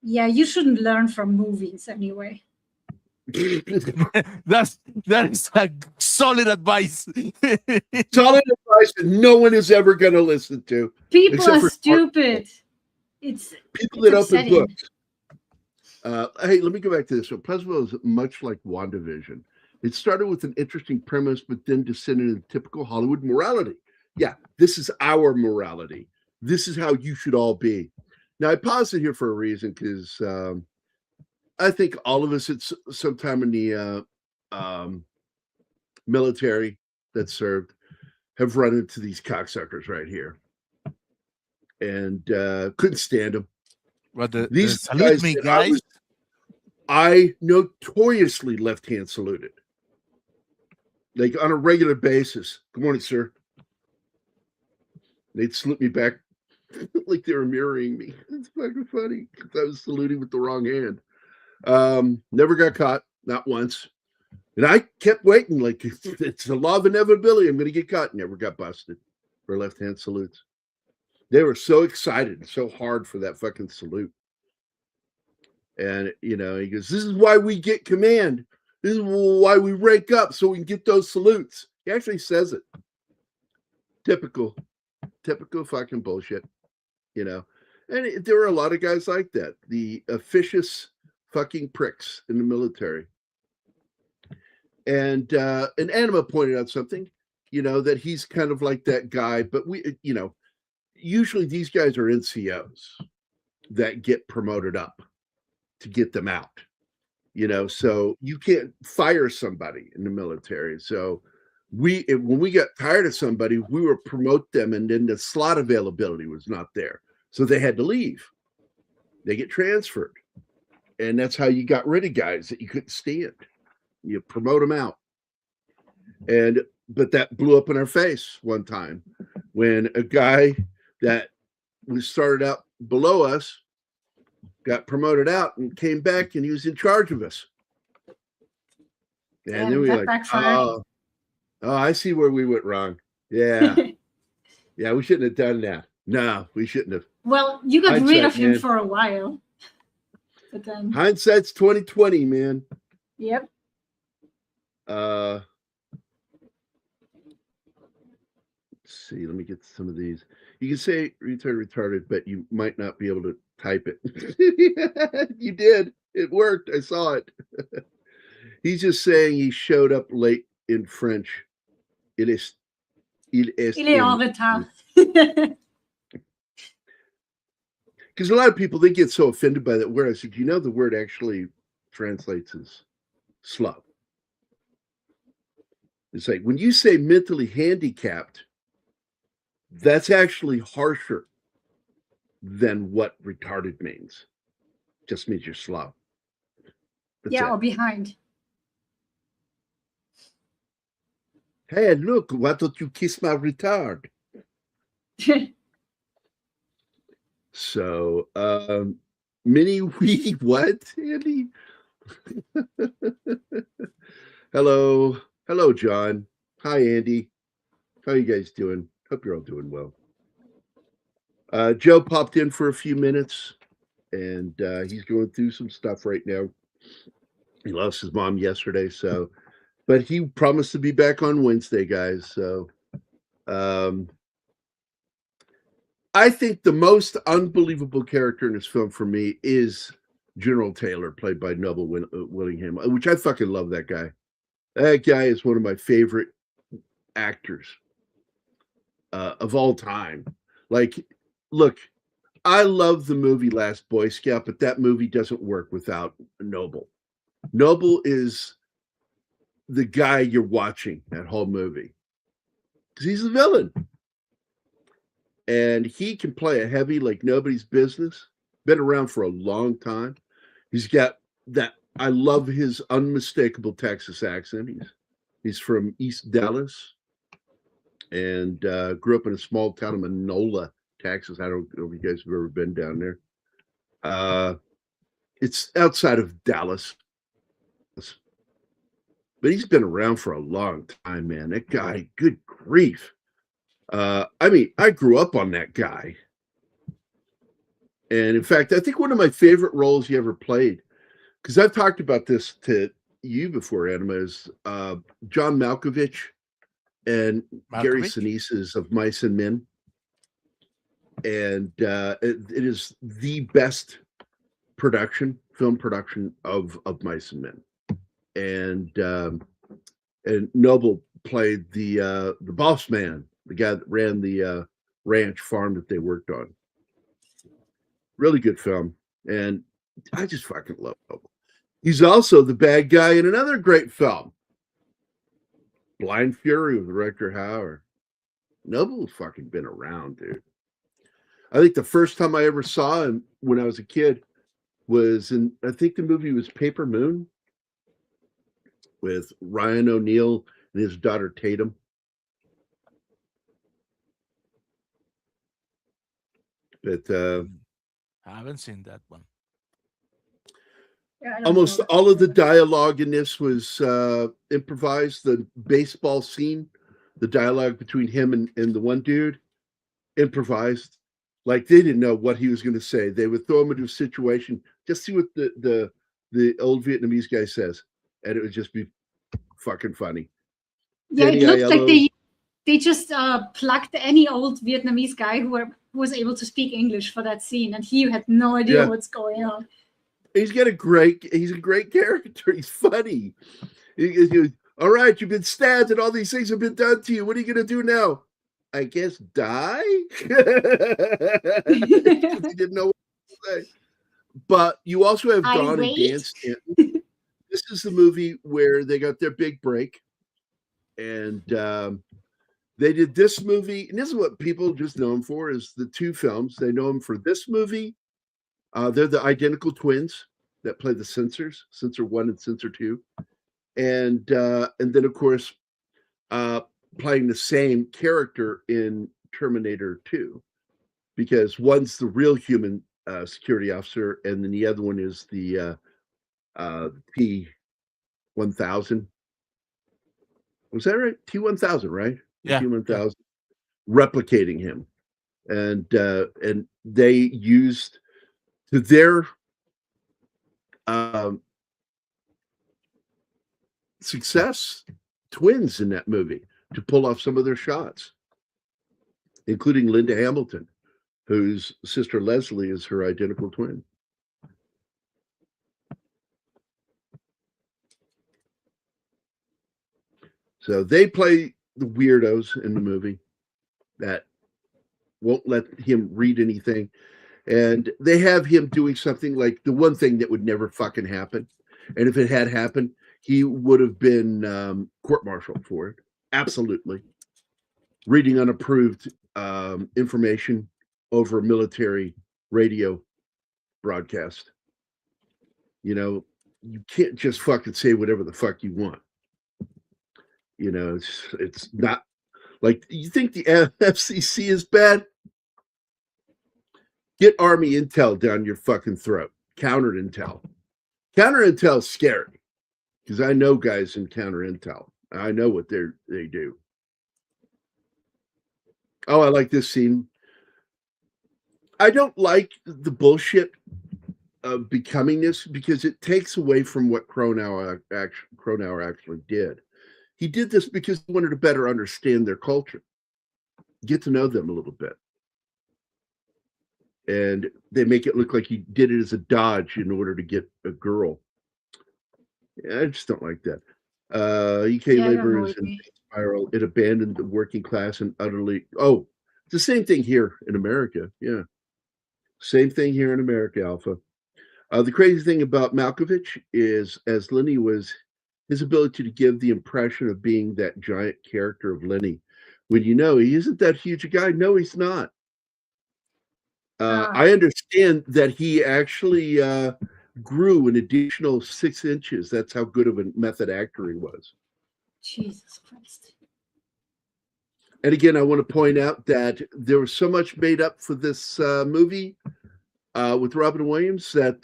Yeah, you shouldn't learn from movies anyway. that is a solid advice. Solid advice that no one is ever going to listen to. People are stupid. It's people that open books. Hey, let me go back to this. So Pleasantville is much like WandaVision. It started with an interesting premise, but then descended into typical Hollywood morality. Yeah, this is our morality. This is how you should all be. Now, I paused it here for a reason because I think all of us at some time in the military that served have run into these cocksuckers right here. And couldn't stand them. Well, these guys. I notoriously left-hand saluted, like on a regular basis. Good morning, sir. They'd salute me back like they were mirroring me. It's fucking funny because I was saluting with the wrong hand. Never got caught, not once. And I kept waiting, like it's the law of inevitability. I'm going to get caught. Never got busted for left-hand salutes. They were so excited and so hard for that fucking salute. And, he goes, this is why we get command. This is why we rank up so we can get those salutes. He actually says it. Typical fucking bullshit, And there were a lot of guys like that. The officious fucking pricks in the military. And Anima pointed out something, that he's kind of like that guy. But usually these guys are NCOs that get promoted up to get them out, so you can't fire somebody in the military. So when we got tired of somebody, we would promote them, and then the slot availability was not there. So they had to leave. They get transferred. And that's how you got rid of guys that you couldn't stand. You promote them out. But that blew up in our face one time when a guy that was started out below us got promoted out and came back, and he was in charge of us. And then we were like, oh, I see where we went wrong. Yeah. Yeah, we shouldn't have done that. No, we shouldn't have. Well, you got rid of him for a while. But then, Hindsight's 2020, man. yep. Let's see. Let me get some of these. You can say retarded, but you might not be able to type it. You did. It worked. I saw it. He's just saying he showed up late in French. Il est Il est en retard. Because a lot of people, they get so offended by that word. I said, you know, the word actually translates as slow. It's like when you say mentally handicapped, that's actually harsher than what retarded means. Just means you're slow. That's Yeah, it. or behind. Hey, look, why don't you kiss my retard? So, mini wee, what, Andy? Hello, John. Hi, Andy. How you guys doing? Hope you're all doing well. Joe popped in for a few minutes, and he's going through some stuff right now. He lost his mom yesterday, so, but he promised to be back on Wednesday, guys. So, I think the most unbelievable character in this film for me is General Taylor, played by Noble Willingham, which I fucking love that guy. That guy is one of my favorite actors of all time. Like, look, I love the movie Last Boy Scout, but that movie doesn't work without Noble. Noble is the guy you're watching that whole movie because he's the villain. And he can play a heavy like nobody's business. Been around for a long time. He's got that. I love his unmistakable Texas accent. He's from East Dallas and grew up in a small town of Manola, Texas. I don't know if you guys have ever been down there. It's outside of Dallas. But he's been around for a long time, man. That guy, good grief. I mean, I grew up on that guy. And in fact, I think one of my favorite roles he ever played, because I've talked about this to you before, Anima, is John Malkovich and Gary Sinise's of Mice and Men. And it is the best film production of Mice and Men. And Noble played the boss man, the guy that ran the ranch farm that they worked on. Really good film. And I just fucking love Noble. He's also the bad guy in another great film, Blind Fury with Rutger Hauer. Noble's fucking been around, dude. I think the first time I ever saw him when I was a kid was in, I think the movie was Paper Moon with Ryan O'Neal and his daughter Tatum. But I haven't seen that one. Yeah, almost all of the dialogue in this was improvised. The baseball scene, the dialogue between him and the one dude, improvised. Like they didn't know what he was going to say. They would throw him into a situation, just see what the old Vietnamese guy says, and it would just be fucking funny. Yeah, Danny it looked Aiello, like they just plugged any old Vietnamese guy who was able to speak English for that scene, and he had no idea what's going on. he's a great character. He's funny. He goes, all right, you've been stabbed and all these things have been done to you. What are you going to do now? I guess die? He didn't know what to say. But you also have Dawn and Dan Stanton. This is the movie where they got their big break. And they did this movie. And this is what people just know him for, is the two films. They know him for this movie. They're the identical twins that play the Censors, Censor 1 and Censor 2. And then, of course, playing the same character in Terminator 2, because one's the real human security officer, and then the other one is the T-1000. Was that right? T-1000, right? Yeah. T-1000, replicating him, and they used, to their success twins in that movie to pull off some of their shots, including Linda Hamilton, whose sister Leslie is her identical twin. So they play the weirdos in the movie that won't let him read anything. And they have him doing something like the one thing that would never fucking happen. And if it had happened, he would have been court-martialed for it. Absolutely. Reading unapproved information over a military radio broadcast. You know, you can't just fucking say whatever the fuck you want. You know, it's not like you think the FCC is bad. Get Army intel down your fucking throat. Counter intel. Counter intel is scary because I know guys in counter intel. I know what they do. Oh, I like this scene. I don't like the bullshit of becoming this because it takes away from what Cronauer actually did. He did this because he wanted to better understand their culture, get to know them a little bit. And they make it look like he did it as a dodge in order to get a girl. Yeah, I just don't like that. UK labor is in spiral. It abandoned the working class and utterly. Oh, it's the same thing here in America. Yeah. Same thing here in America, Alpha. The crazy thing about Malkovich is, as Lenny was, his ability to give the impression of being that giant character of Lenny, when you know he isn't that huge a guy. No, he's not. I understand that he actually grew an additional 6 inches. That's how good of a method actor he was. Jesus Christ. And again, I want to point out that there was so much made up for this movie with Robin Williams that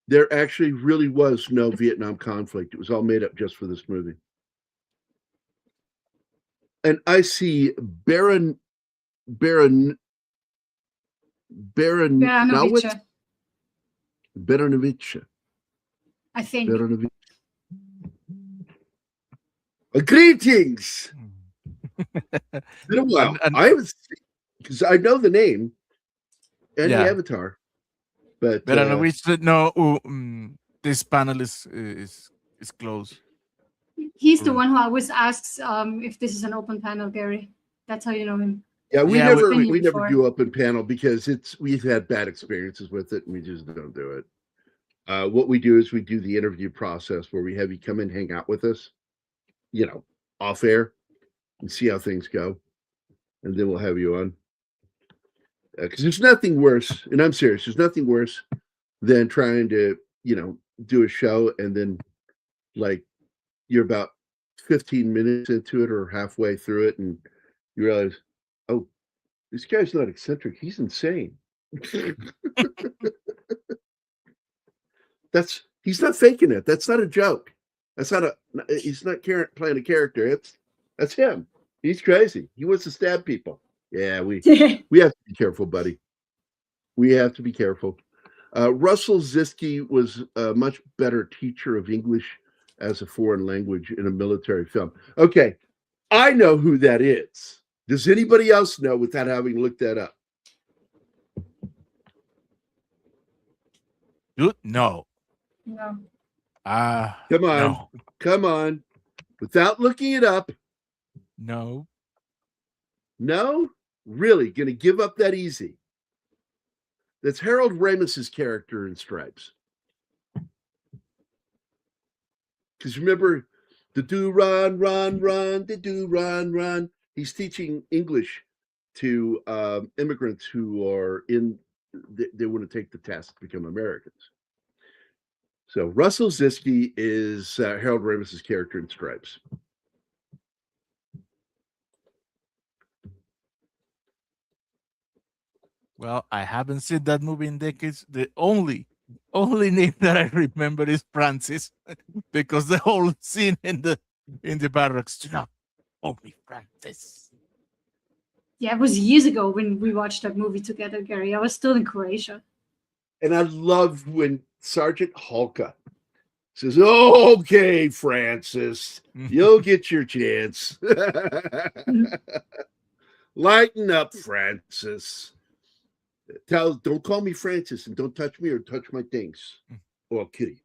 there actually really was no Vietnam conflict. It was all made up just for this movie. And I see Baronovich. I think. Baronovich. Greetings. Been a while. I was because I know the name and the avatar, but this panel is closed. He's the one who always asks if this is an open panel, Gary. That's how you know him. Yeah, we never do open panel because we've had bad experiences with it and we just don't do it. What we do is we do the interview process where we have you come and hang out with us, you know, off air and see how things go. And then we'll have you on. Because there's nothing worse, and I'm serious, there's nothing worse than trying to, you know, do a show and then like you're about 15 minutes into it or halfway through it and you realize, oh, this guy's not eccentric, he's insane. He's not faking it. That's not a joke. He's not playing a character. That's him. He's crazy. He wants to stab people. Yeah, we have to be careful, buddy. We have to be careful. Russell Zisky was a much better teacher of English as a foreign language in a military film. Okay, I know who that is. Does anybody else know without having looked that up? Dude, no. No. Come on. No. Come on. Without looking it up. No. No? Really? Gonna give up that easy? That's Harold Ramis's character in Stripes. Because remember, the do run, the do run. He's teaching English to immigrants who are they want to take the test to become Americans. So Russell Zisky is Harold Ramis's character in Stripes. Well, I haven't seen that movie in decades. The only name that I remember is Francis, because the whole scene in the barracks. You know, only Francis. Yeah, it was years ago when we watched that movie together, Gary. I was still in Croatia. And I love when Sergeant Hulka says, "Okay, Francis, you'll get your chance. Lighten up, Francis. Don't call me Francis, and don't touch me or touch my things, or I'll kill you."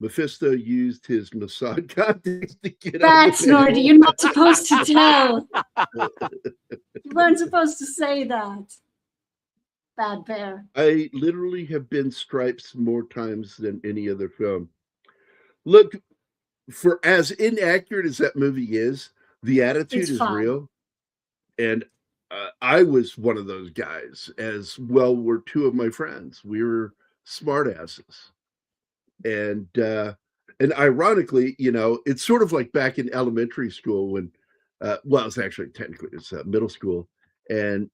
Mephisto used his massage contacts to get That's out of Nordy. You're not supposed to tell. You weren't supposed to say that. Bad bear. I literally have been Stripes more times than any other film. Look, for as inaccurate as that movie is, the attitude It's is fun. real. And I was one of those guys, as well were two of my friends. We were smartasses. And ironically, it's sort of like back in elementary school when, well, it's actually technically it's middle school. And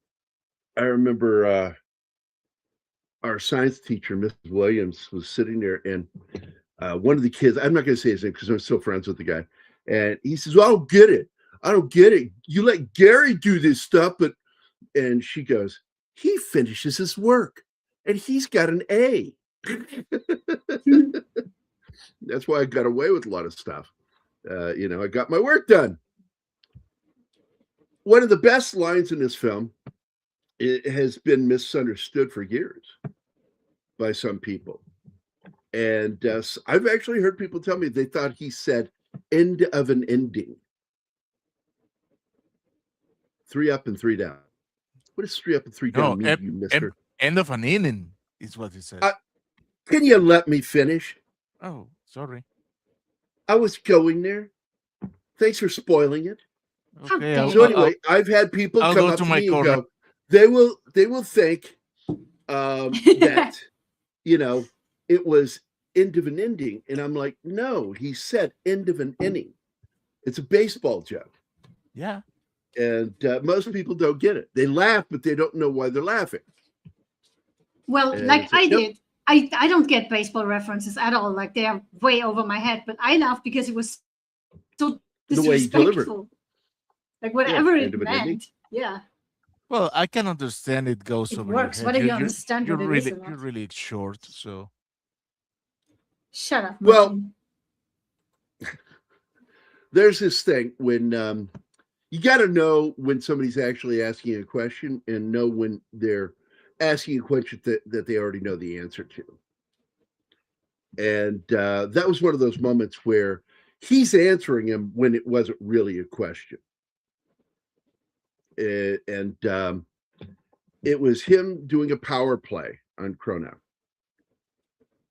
I remember our science teacher, Mrs. Williams, was sitting there, and one of the kids, I'm not going to say his name because I'm still friends with the guy, and he says, "Well, I don't get it. I don't get it. You let Gary do this stuff," and she goes, "He finishes his work, and he's got an A." That's why I got away with a lot of stuff. I got my work done. One of the best lines in this film, it has been misunderstood for years by some people. And I've actually heard people tell me they thought he said "end of an ending." 3 up and 3 down. What does 3 up and 3 down mean, you mister? End of an inning is what he said. Can you let me finish? Oh, sorry. I was going there. Thanks for spoiling it. Okay. So anyway, I've had people I'll come go up to to my me and corner. go, they will think that, it was end of an ending. And I'm like, no, he said end of an inning. It's a baseball joke. Yeah. And most people don't get it. They laugh, but they don't know why they're laughing. Well, And like it's like, I nope. did. I don't get baseball references at all. Like they are way over my head. But I laugh because it was so The way he delivered it. disrespectful. Like whatever end it of an ending. meant. Yeah. Well, I can understand it goes It over works, your head. whether you understand you're what it is really, or not. you're really short, so. Shut up. Well, Martin. There's this thing when you got to know when somebody's actually asking a question and know when they're asking a question that they already know the answer to. And that was one of those moments where he's answering him when it wasn't really a question. And it was him doing a power play on Cronauer.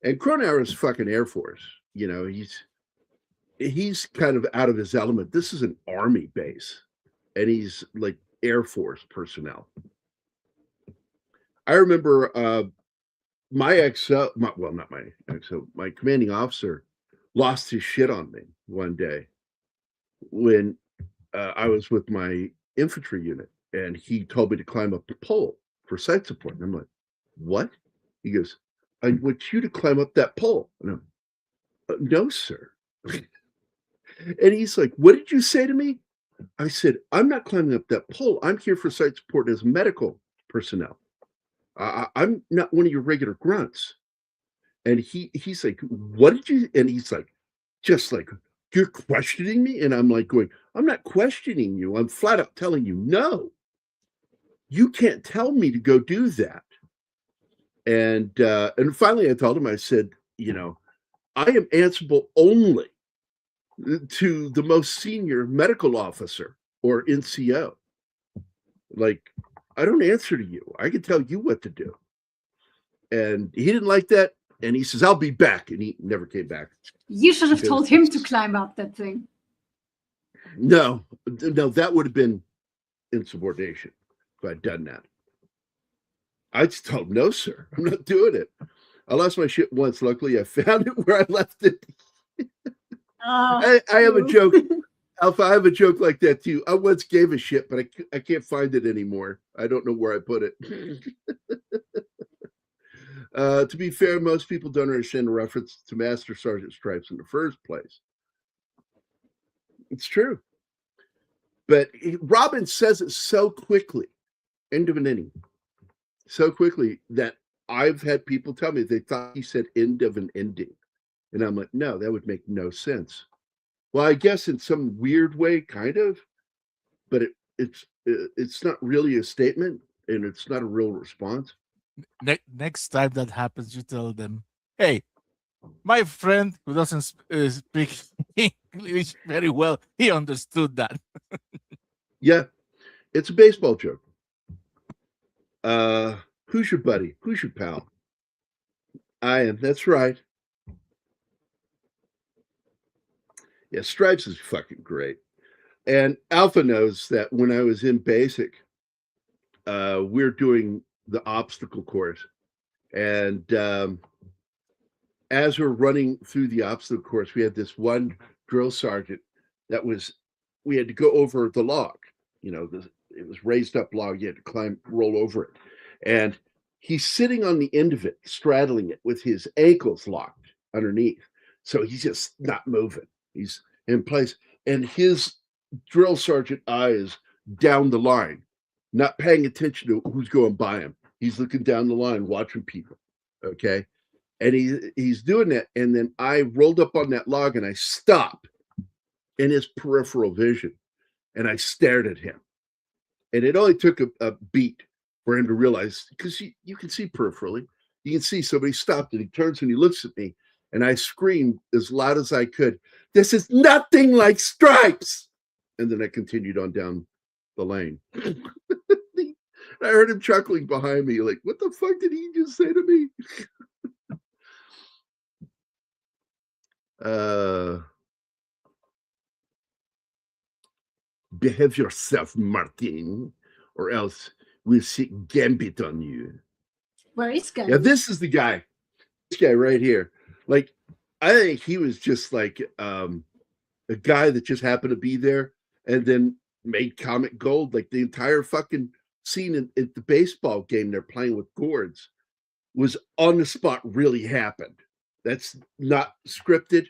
And Cronauer is fucking Air Force. He's kind of out of his element. This is an Army base, and he's like Air Force personnel. I remember my XO, not my XO, my commanding officer lost his shit on me one day when I was with my infantry unit, and he told me to climb up the pole for site support. And I'm like, "What?" He goes, "I want you to climb up that pole." And I'm, "No, sir." And he's like, "What did you say to me?" I said, "I'm not climbing up that pole. I'm here for site support as medical personnel. I'm not one of your regular grunts." And he's like, "What did you?" And he's like, just like, "You're questioning me?" And I'm like going, "I'm not questioning you. I'm flat out telling you, no, you can't tell me to go do that." And finally I told him, I said, "I am answerable only to the most senior medical officer or NCO. Like, I don't answer to you. I can tell you what to do." And he didn't like that. And he says, "I'll be back." And he never came back. You should have told him to climb up that thing. No, that would have been insubordination if I'd done that. I just told him, "No, sir, I'm not doing it." I lost my shit once. Luckily, I found it where I left it. I have a joke. Alpha, I have a joke like that too. I once gave a shit, but I can't find it anymore. I don't know where I put it. To be fair, most people don't understand the reference to Master Sergeant Stripes in the first place. It's true. But Robin says it so quickly, end of an inning, so quickly that I've had people tell me they thought he said end of an ending. And I'm like, no, that would make no sense. Well, I guess in some weird way, kind of, but it's not really a statement and it's not a real response. Next time that happens, you tell them, "Hey, my friend who doesn't speak English very well, he understood that." Yeah, it's a baseball joke. Who's your buddy? Who's your pal? I am. That's right. Yeah, Stripes is fucking great. And Alpha knows that when I was in basic, we're doing the obstacle course. And as we're running through the obstacle course, we had this one drill sergeant that we had to go over the log. It was raised up log. You had to climb, roll over it. And he's sitting on the end of it, straddling it with his ankles locked underneath. So he's just not moving. He's in place. And his drill sergeant eye is down the line, not paying attention to who's going by him. He's looking down the line, watching people. Okay. And he's doing that. And then I rolled up on that log and I stopped in his peripheral vision and I stared at him. And it only took a beat for him to realize, because you can see peripherally, you can see somebody stopped and he turns and he looks at me and I screamed as loud as I could, "This is nothing like Stripes." And then I continued on down the lane. I heard him chuckling behind me, like, what the fuck did he just say to me? Behave yourself, Martin, or else we'll see Gambit on you. Where is Gambit? Yeah, this is the guy. This guy right here. Like, I think he was just like a guy that just happened to be there and then made comic gold. Like the entire fucking scene at the baseball game they're playing with gourds was on the spot, really happened. That's not scripted,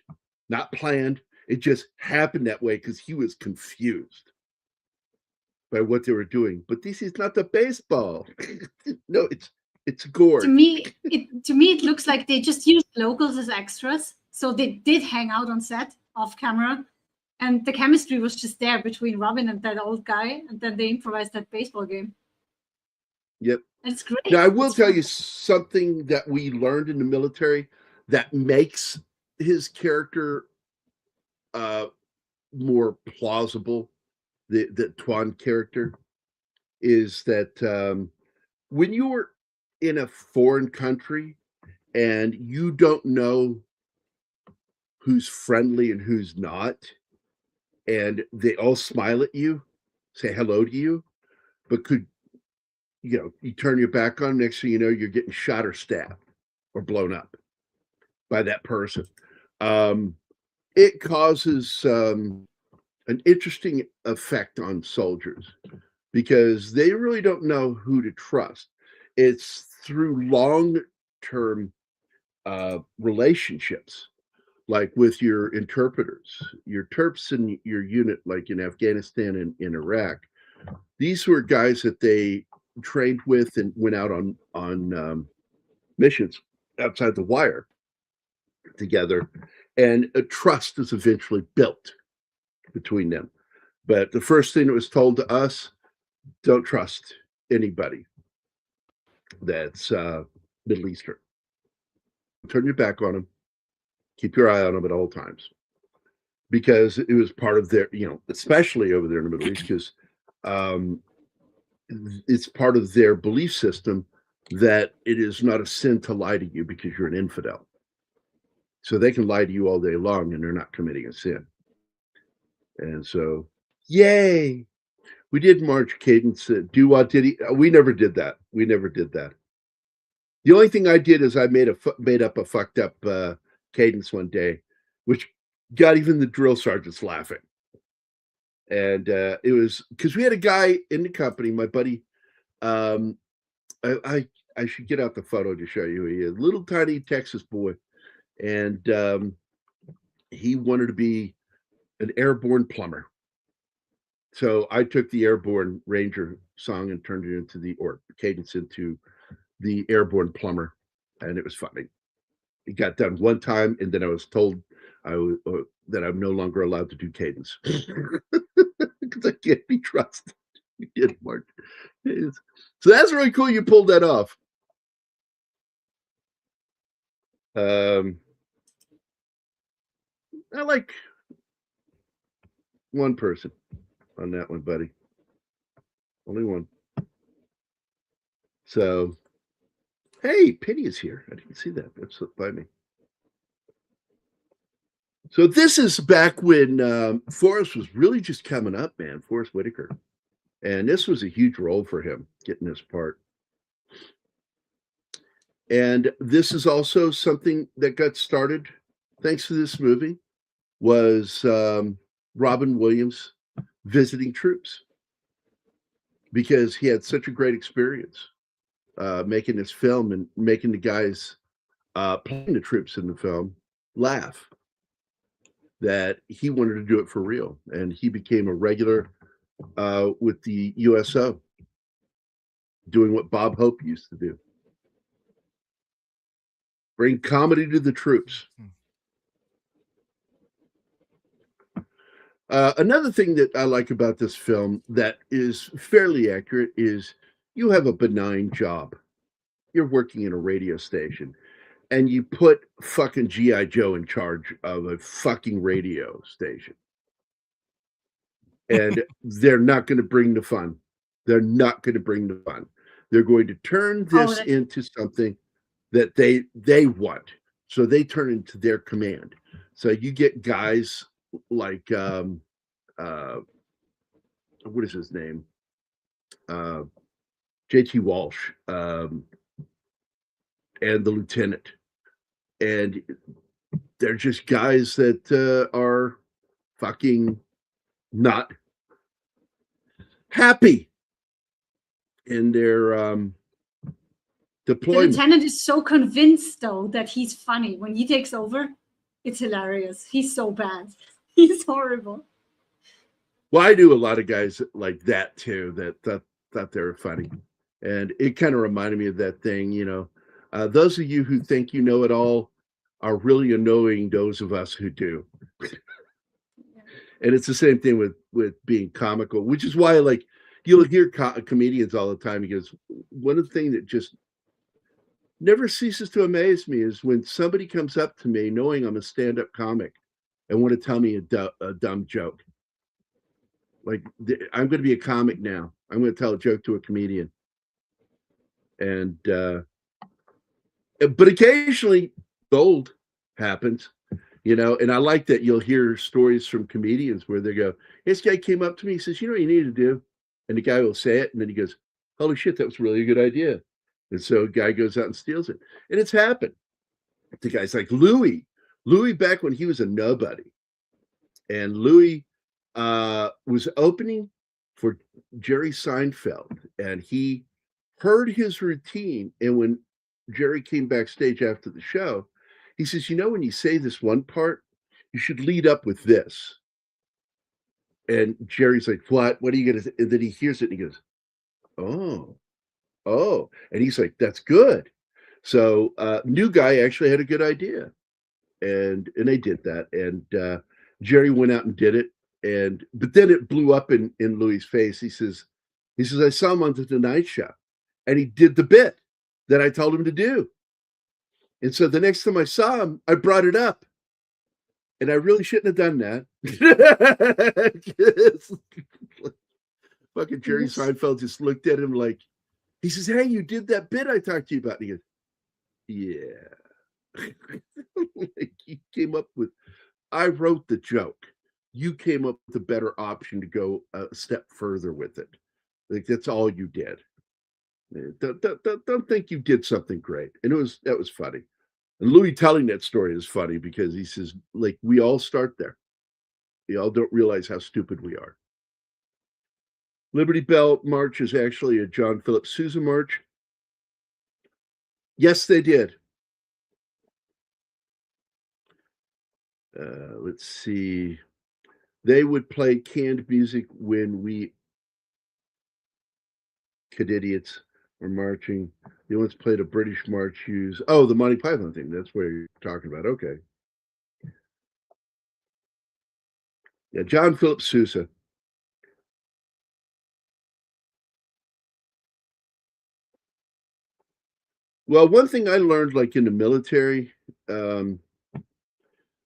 not planned. It just happened that way because he was confused by what they were doing. But this is not the baseball. No, it's gourd. To me, it looks like they just used locals as extras. So they did hang out on set off camera. And the chemistry was just there between Robin and that old guy. And then they improvised that baseball game. Yep. It's great. Now, I will tell you something that we learned in the military that makes his character more plausible, the Tran character, is that when you're in a foreign country and you don't know who's friendly and who's not, and they all smile at you, say hello to you, but you turn your back on them, next thing you know, you're getting shot or stabbed or blown up by that person. It causes an interesting effect on soldiers because they really don't know who to trust. It's through long-term relationships, like with your interpreters, your Terps in your unit, like in Afghanistan and in Iraq. These were guys that they trained with and went out on missions outside the wire together, and a trust is eventually built between them. But the first thing that was told to us, don't trust anybody that's Middle Eastern. Turn your back on them. Keep your eye on them at all times. Because it was part of their, especially over there in the Middle East, because it's part of their belief system that it is not a sin to lie to you because you're an infidel. So they can lie to you all day long and they're not committing a sin. And so, yay. We did March Cadence. Do-Wah Diddy. We never did that. We never did that. The only thing I did is I made up a fucked up cadence one day, which got even the drill sergeants laughing. And it was because we had a guy in the company, my buddy. I should get out the photo to show you. He is a little tiny Texas boy, and he wanted to be an airborne plumber. So I took the Airborne Ranger song and turned it into cadence into the airborne plumber, and it was funny. It got done one time, and then I was told that I'm no longer allowed to do cadence because I can't be trusted. Mark. So that's really cool. You pulled that off. I like one person on that one, buddy. Only one. So, hey, Penny is here. I didn't see that. That slipped by me. So this is back when Forrest was really just coming up, man. Forrest Whitaker, and this was a huge role for him getting this part. And this is also something that got started thanks to this movie. Was Robin Williams visiting troops because he had such a great experience making this film and making the guys playing the troops in the film laugh, that he wanted to do it for real. And he became a regular with the USO, doing what Bob Hope used to do. Bring comedy to the troops. Another thing that I like about this film that is fairly accurate is you have a benign job. You're working in a radio station and you put fucking G.I. Joe in charge of a fucking radio station. And they're not going to bring the fun. They're not going to bring the fun. They're going to turn this into something that they want. So they turn into their command. So you get guys like what is his name? JT Walsh and the lieutenant. And they're just guys that are fucking not happy in their deployment. The lieutenant is so convinced, though, that he's funny. When he takes over, it's hilarious. He's so bad. He's horrible. Well, I knew a lot of guys like that, too, that thought they were funny. And it kind of reminded me of that thing, you know. Those of you who think you know it all are really annoying those of us who do. And it's the same thing with being comical, which is why, like, you'll hear comedians all the time. Because one of the things that just never ceases to amaze me is when somebody comes up to me knowing I'm a stand-up comic and want to tell me a dumb joke. Like, I'm going to be a comic now. I'm going to tell a joke to a comedian. And but occasionally gold happens, you know, and I like that you'll hear stories from comedians where they go, this guy came up to me, he says, you know what you need to do? And the guy will say it, and then he goes, holy shit, that was really a good idea. And so a guy goes out and steals it. And it's happened. The guy's like Louis back when he was a nobody. And Louis was opening for Jerry Seinfeld, and he heard his routine. And when Jerry came backstage after the show, he says, you know, when you say this one part, you should lead up with this. And Jerry's like, what are you going to, and then he hears it and he goes, oh, and he's like, that's good. So new guy actually had a good idea, and they did that. And Jerry went out and did it. But then it blew up in Louis' face. He says, I saw him on the Tonight Show, and he did the bit that I told him to do. And so the next time I saw him, I brought it up. And I really shouldn't have done that. Fucking Jerry Seinfeld just looked at him like, he says, hey, you did that bit I talked to you about. And he goes, yeah. Like, he came up with, I wrote the joke. You came up with a better option to go a step further with it. Like, that's all you did. Don't think you did something great. And that was funny. And Louis telling that story is funny because he says, like, we all start there. We all don't realize how stupid we are. Liberty Bell March is actually a John Philip Sousa march. Yes, they did. Let's see. They would play canned music when we kid idiots were marching. He once played a British March Hughes. Oh, the Monty Python thing. That's what you're talking about. Okay. Yeah, John Philip Sousa. Well, one thing I learned, like in the military,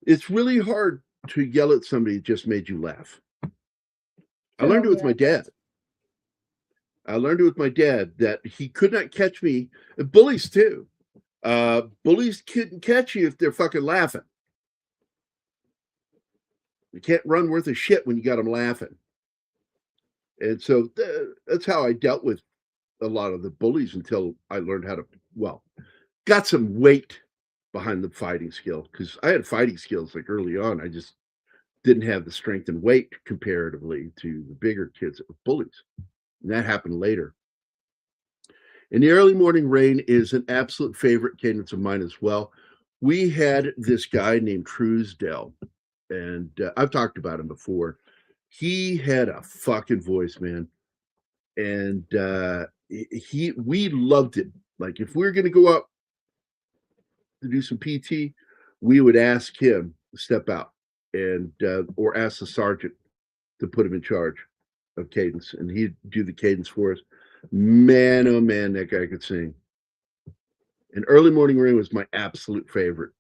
it's really hard to yell at somebody that just made you laugh. I learned it with my dad. That he could not catch me. And bullies too. Bullies couldn't catch you if they're fucking laughing. You can't run worth a shit when you got them laughing. And so that's how I dealt with a lot of the bullies until I learned how to, got some weight behind the fighting skill, because I had fighting skills like early on. I just didn't have the strength and weight comparatively to the bigger kids that were bullies. And that happened later. And the early morning rain is an absolute favorite cadence of mine as well. We had this guy named Truesdell, and I've talked about him before. He had a fucking voice, man. And we loved it. Like, if we were going to go out to do some PT, we would ask him to step out and or ask the sergeant to put him in charge of cadence, and he'd do the cadence for us. Man, oh man, that guy could sing. And Early Morning Rain was my absolute favorite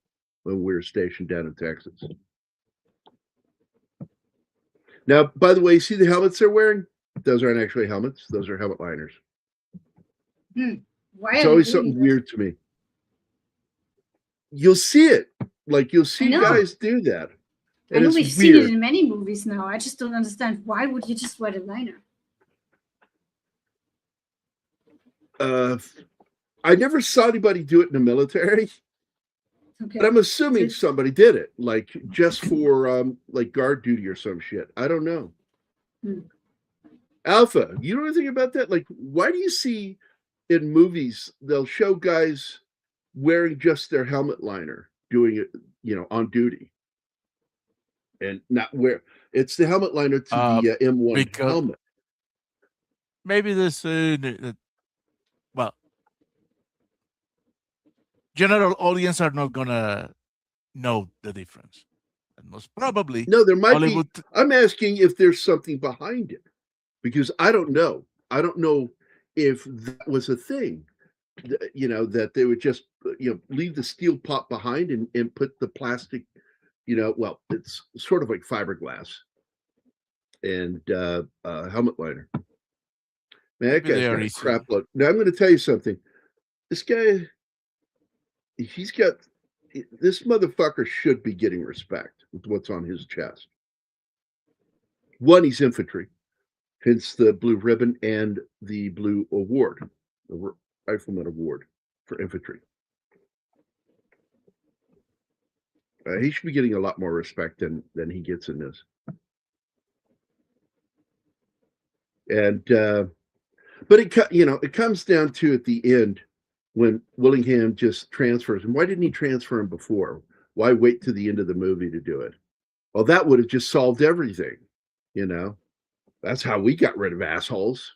when we were stationed down in Texas. Now, by the way, see the helmets they're wearing? Those aren't actually helmets. Those are helmet liners. Why It's always something weird to me. You'll see it. Like, you'll see guys do that. I And know it's we've seen weird. it in many movies now. I just don't understand. Why would you just wear the liner? I never saw anybody do it in the military, Okay. but I'm assuming somebody did it, like just for like guard duty or some shit. I don't know. Alpha, you know anything about that? Like, why do you see in movies they'll show guys wearing just their helmet liner doing it, on duty, and not wear it's the helmet liner to the M1 because helmet? maybe this, general audience are not gonna know the difference. And most probably, No, there might Hollywood. be. I'm asking if there's something behind it, because I don't know. I don't know if that was a thing, that they would just, leave the steel pot behind and put the plastic, it's sort of like fiberglass and helmet liner. Man, that Maybe they guy's are got a easy. crap load. Now, I'm going to tell you something. This guy, this motherfucker should be getting respect with what's on his chest. One, he's infantry, hence the blue ribbon and the blue award, the Rifleman Award for infantry. He should be getting a lot more respect than he gets in this. And but it comes down to at the end when Willingham just transfers. And why didn't he transfer him before? Why wait to the end of the movie to do it? Well, that would have just solved everything. That's how we got rid of assholes.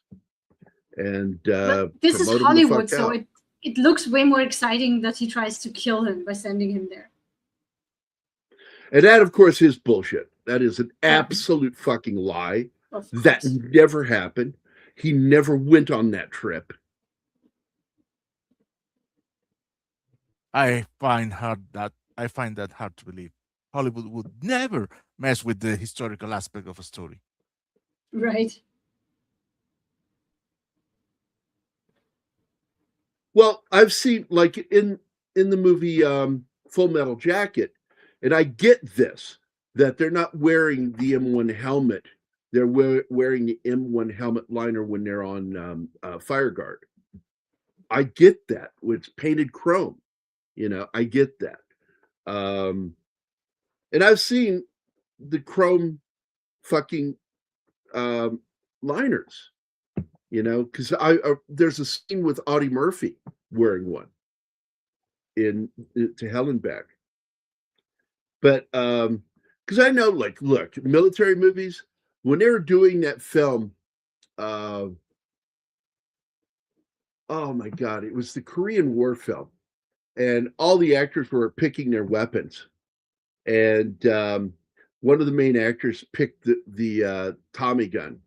And this is promote 'em the Hollywood, fuck so out. it looks way more exciting that he tries to kill him by sending him there. And that, of course, is bullshit. That is an absolute fucking lie. Of That course. never happened. He never went on that trip. I find that hard to believe. Hollywood would never mess with the historical aspect of a story. Right. Well, I've seen, like, in the movie Full Metal Jacket, and I get this, that they're not wearing the M1 helmet. They're wearing the M1 helmet liner when they're on fire guard. I get that. It's painted chrome. I get that. And I've seen the chrome fucking liners, because there's a scene with Audie Murphy wearing one to Hell and Back. But because I know, like, look, military movies, when they were doing that film, oh my God, it was the Korean War film. And all the actors were picking their weapons. And one of the main actors picked the Tommy gun.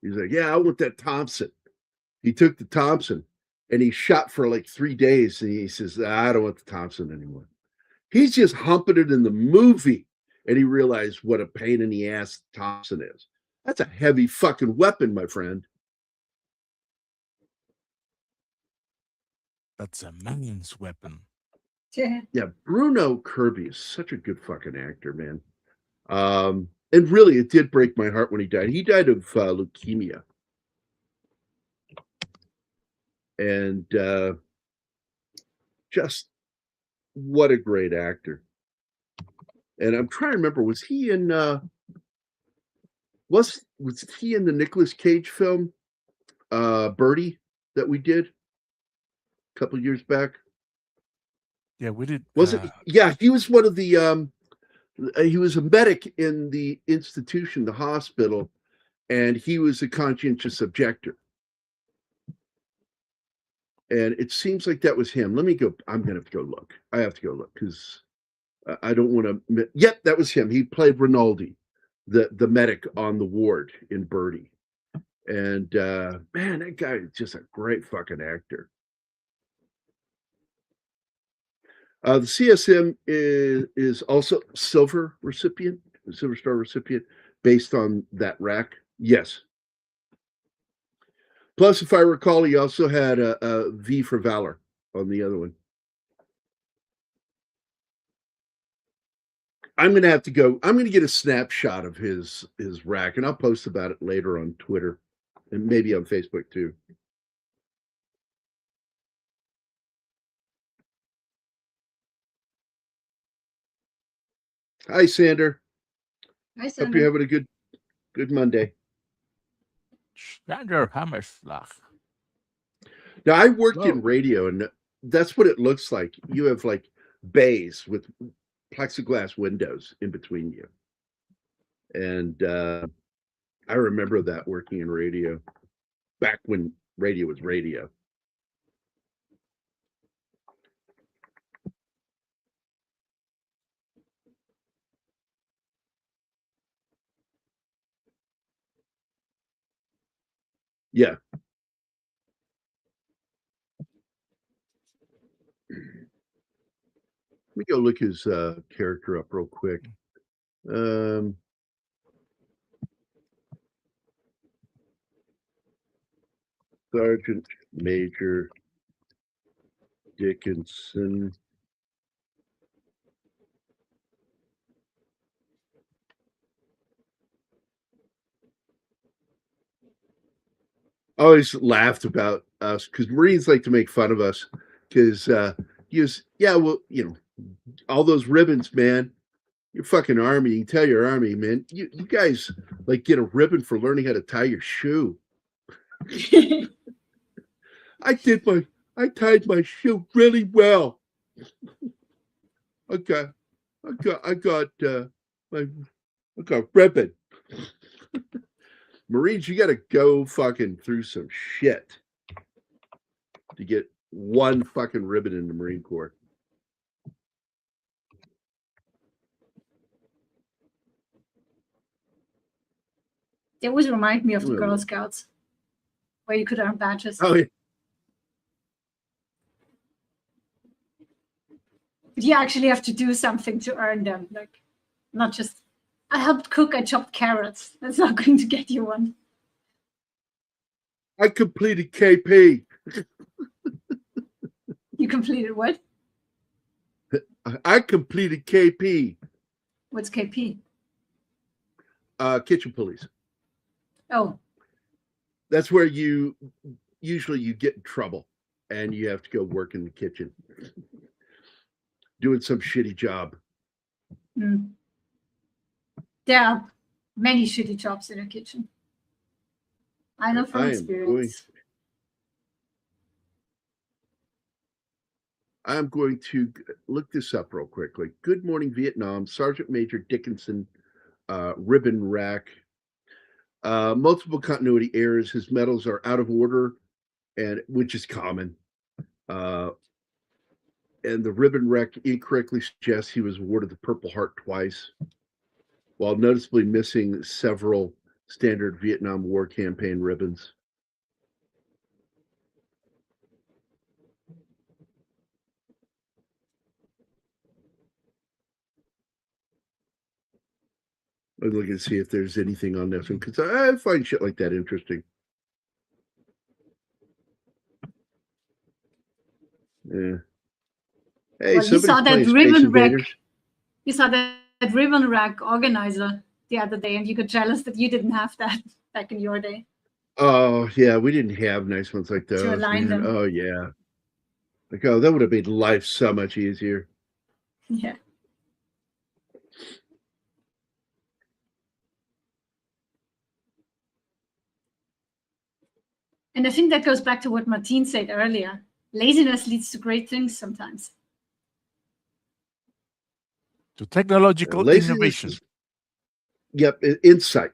He's like, yeah, I want that Thompson. He took the Thompson and he shot for like 3 days. And he says, I don't want the Thompson anymore. He's just humping it in the movie. And he realized what a pain in the ass Thompson is. That's a heavy fucking weapon, my friend. That's a man's weapon. Yeah, Bruno Kirby is such a good fucking actor, man. And really, it did break my heart when he died. He died of leukemia. And just what a great actor. And I'm trying to remember, was he in was he in the Nicolas Cage film Birdie that we did a couple years back? Yeah, we did. Was it? Yeah, he was one of the he was a medic in the institution, the hospital, and he was a conscientious objector. And it seems like that was him. Let me go. I'm going to have to go look. I have to go look because I don't want to. Yep, that was him. He played Rinaldi, the medic on the ward in Birdie. And man, that guy is just a great fucking actor. The CSM is also Silver Star recipient, based on that rack. Yes. Plus, if I recall, he also had a V for Valor on the other one. I'm going to have to go. I'm going to get a snapshot of his rack, and I'll post about it later on Twitter and maybe on Facebook too. Hi, Sander. Hi, Sander. Hope you're having a good Monday. Sander Hammerslag. Now, I worked in radio, and that's what it looks like. You have like bays with plexiglass windows in between you. And I remember that working in radio back when radio was radio. Yeah. Let me go look his character up real quick. Sergeant Major Dickinson. I always laughed about us because Marines like to make fun of us because well, all those ribbons, man. Your fucking army. You can tell your army, man. You guys like get a ribbon for learning how to tie your shoe. I tied my shoe really well. I got ribbon. Marines, you got to go fucking through some shit to get one fucking ribbon in the Marine Corps. They always remind me of the Girl Scouts, where you could earn badges. Oh, yeah. But you actually have to do something to earn them. Like, not just, I helped cook, I chopped carrots. That's not going to get you one. I completed KP. You completed what? I completed KP. What's KP? Kitchen police. Oh. That's where you usually get in trouble and you have to go work in the kitchen. Doing some shitty job. Mm. There are many shitty jobs in a kitchen. I know from experience. I'm going to look this up real quickly. Good morning, Vietnam. Sergeant Major Dickinson, ribbon rack. Multiple continuity errors. His medals are out of order. and which is common. And the ribbon wreck incorrectly suggests he was awarded the Purple Heart twice, while noticeably missing several standard Vietnam War campaign ribbons. I'm looking to see if there's anything on this one because I find shit like that interesting. Yeah. Hey, Well, you saw that somebody's playing Space ribbon wreck. Invaders. You saw that ribbon rack organizer the other day, and you got jealous that you didn't have that back in your day. Oh yeah, we didn't have nice ones like those. align Man. them. Oh yeah. Like, oh, that would have made life so much easier. Yeah. And I think that goes back to what Martine said earlier. Laziness leads to great things sometimes. To technological Laziness innovation. is- Yep, insight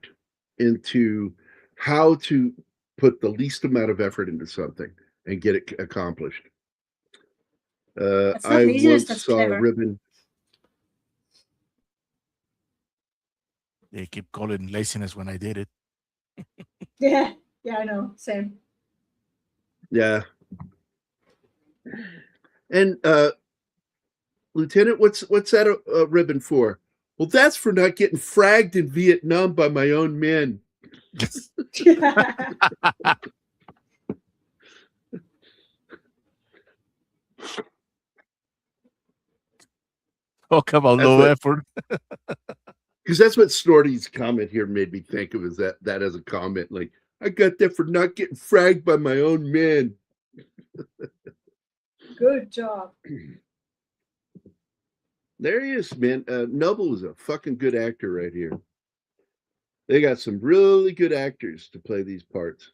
into how to put the least amount of effort into something and get it accomplished. That's not I laziness, once that's saw clever. a ribbon. They keep calling laziness when I did it. Yeah, I know. Same. Yeah. And Lieutenant, what's that ribbon for? Well, that's for not getting fragged in Vietnam by my own men. Talk about That's low what- effort. Because that's what Snorty's comment here made me think of, is that as a comment, like, I got that for not getting fragged by my own men. Good job. There he is, man. Noble is a fucking good actor right here. They got some really good actors to play these parts.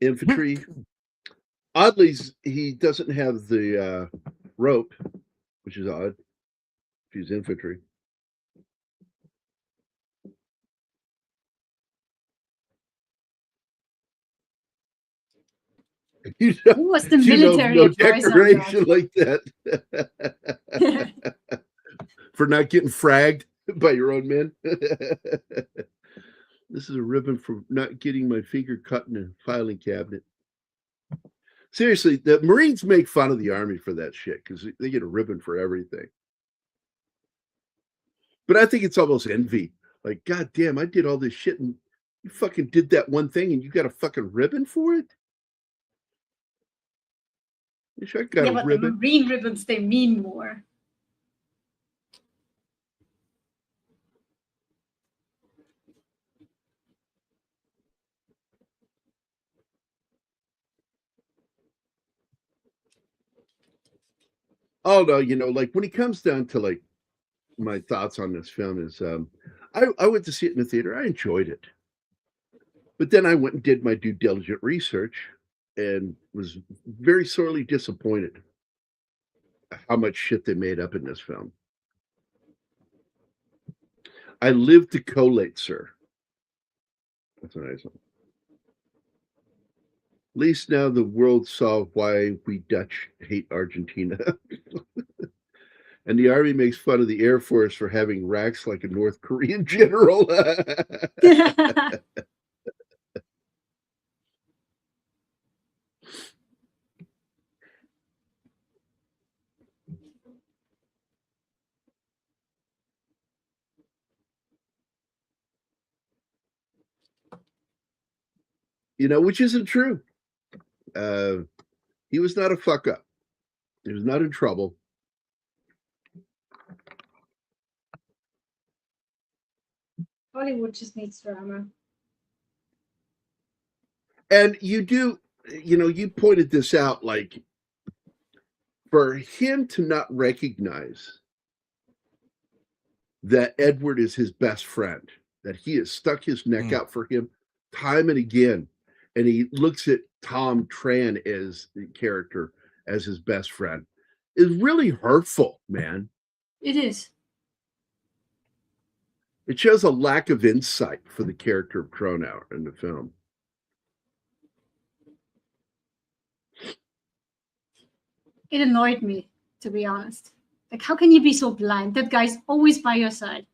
Infantry. Oddly, he doesn't have the rope, which is odd. He's infantry. You know, Who was the you know, military no advisor? decoration like that for not getting fragged by your own men. This is a ribbon for not getting my finger cut in a filing cabinet. Seriously, the Marines make fun of the Army for that shit because they get a ribbon for everything. But I think it's almost envy. Like, God damn, I did all this shit and you fucking did that one thing and you got a fucking ribbon for it? Wish I got Yeah, a but the ribbon. Marine ribbons, they mean more. Oh no, like when it comes down to like my thoughts on this film is I went to see it in the theater. I enjoyed it. But then I went and did my due diligent research and was very sorely disappointed how much shit they made up in this film. I lived to collate, sir. That's a nice one. At least now the world saw why we Dutch hate Argentina. And the Army makes fun of the Air Force for having racks like a North Korean general. Which isn't true. He was not a fuck up. He was not in trouble. Hollywood just needs drama. And you pointed this out, like, for him to not recognize that Edward is his best friend, that he has stuck his neck out for him time and again, and he looks at Tom Tran as the character as his best friend, is really hurtful, man. It is. It shows a lack of insight for the character of Cronauer in the film. It annoyed me, to be honest. Like, how can you be so blind? That guy's always by your side.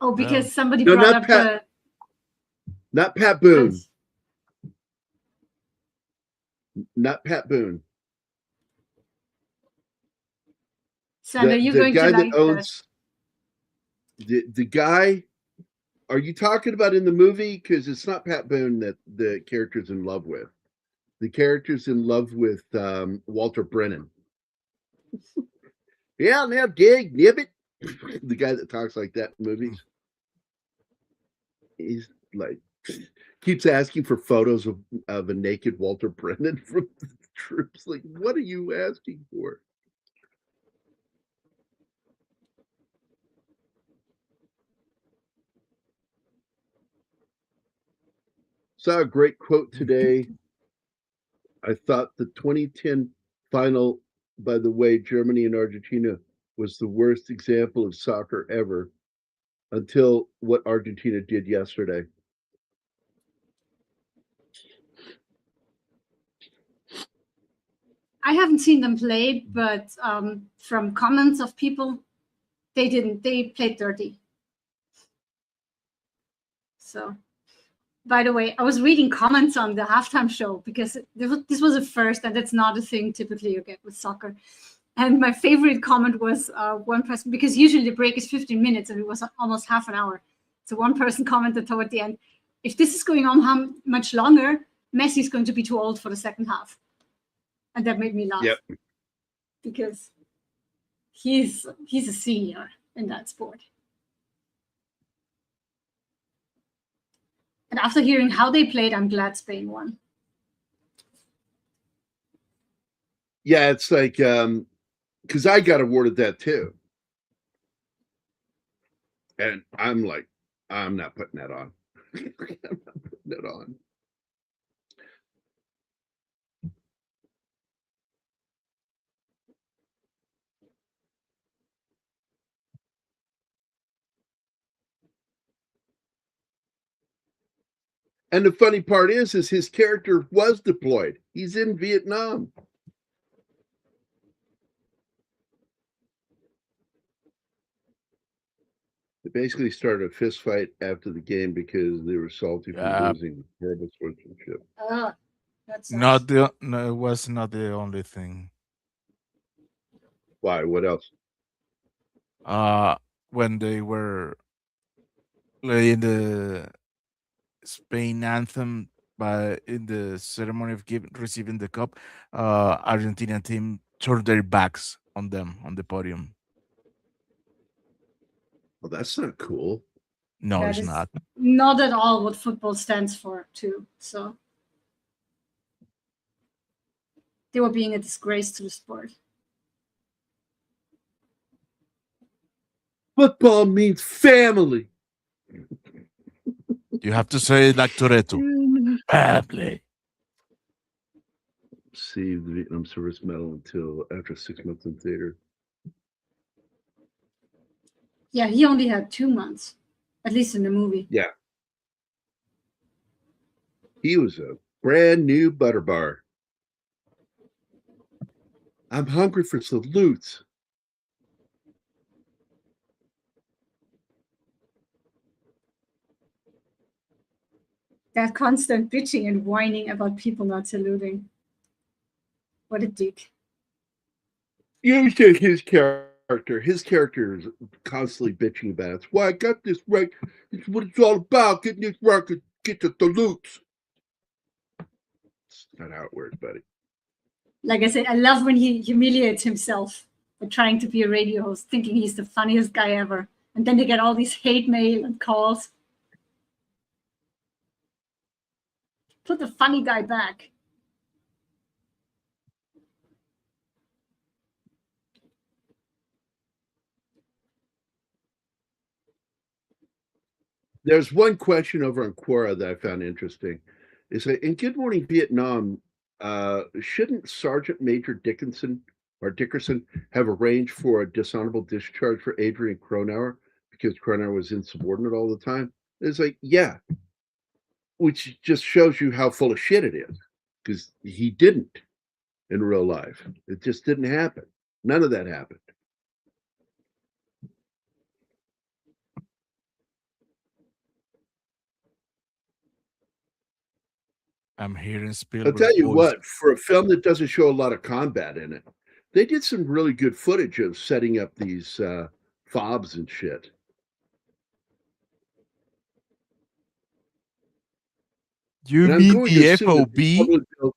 Oh, because somebody No, brought not up Pat- Not Pat Boone. Not Pat Boone. Sander, you're The going guy to that like owns the guy. Are you talking about in the movie? Because it's not Pat Boone that the character's in love with. The character's in love with Walter Brennan. Yeah, now dig, nibbit. The guy that talks like that in movies. He's like keeps asking for photos of a naked Walter Brennan from the troops. Like, what are you asking for? Saw a great quote today. I thought the 2010 final, by the way, Germany and Argentina was the worst example of soccer ever until what Argentina did yesterday. I haven't seen them play, but from comments of people, they didn't. They played dirty. So, by the way, I was reading comments on the halftime show because this was a first, and that's not a thing typically you get with soccer. And my favorite comment was one person, because usually the break is 15 minutes, and it was almost half an hour. So one person commented toward the end, if this is going on how much longer, Messi's going to be too old for the second half. And that made me laugh. Yep. Because he's a senior in that sport. And after hearing how they played, I'm glad Spain won. Yeah, it's like because I got awarded that too. And I'm like, I'm not putting that on. I'm not putting it on. And the funny part is his character was deployed. He's in Vietnam. They basically started a fist fight after the game because they were salty for losing horrible sportsmanship. That's No, it was not the only thing. Why? What else? When they were playing the Spain anthem, but in the ceremony of receiving the cup, Argentinian team turned their backs on them on the podium. Well, that's not cool. No, That it's is not. not at all what football stands for, too. So they were being a disgrace to the sport. Football means family. You have to say it like Toretto. Family. Received the Vietnam Service Medal until after 6 months in theater. Yeah, he only had 2 months, at least in the movie. Yeah. He was a brand new butter bar. I'm hungry for salutes. That constant bitching and whining about people not saluting. What a dick. You said his character. His character is constantly bitching about it. It's why I got this right. It's what it's all about. Getting this right to get the salutes. That's not how it works, buddy. Like I said, I love when he humiliates himself for trying to be a radio host, thinking he's the funniest guy ever. And then they get all these hate mail and calls. Put the funny guy back. There's one question over on Quora that I found interesting. Is that in Good Morning Vietnam, shouldn't Sergeant Major Dickerson have arranged for a dishonorable discharge for Adrian Cronauer because Cronauer was insubordinate all the time? It's like, yeah, which just shows you how full of shit it is because he didn't in real life. It just didn't happen. None of that happened. I'm hearing I'll Spielberg's tell you voice. what, for a film that doesn't show a lot of combat in it, they did some really good footage of setting up these fobs and shit. You And I'm mean going to the assume that FOB?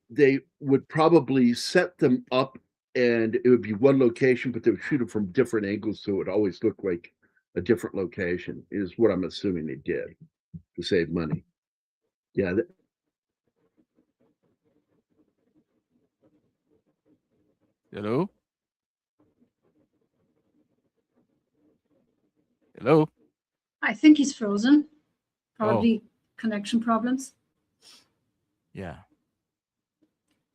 they would probably set them up and it would be one location, but they would shoot them from different angles so it would always look like a different location, is what I'm assuming they did to save money. Yeah. Hello? Hello? I think he's frozen. Probably connection problems. Yeah.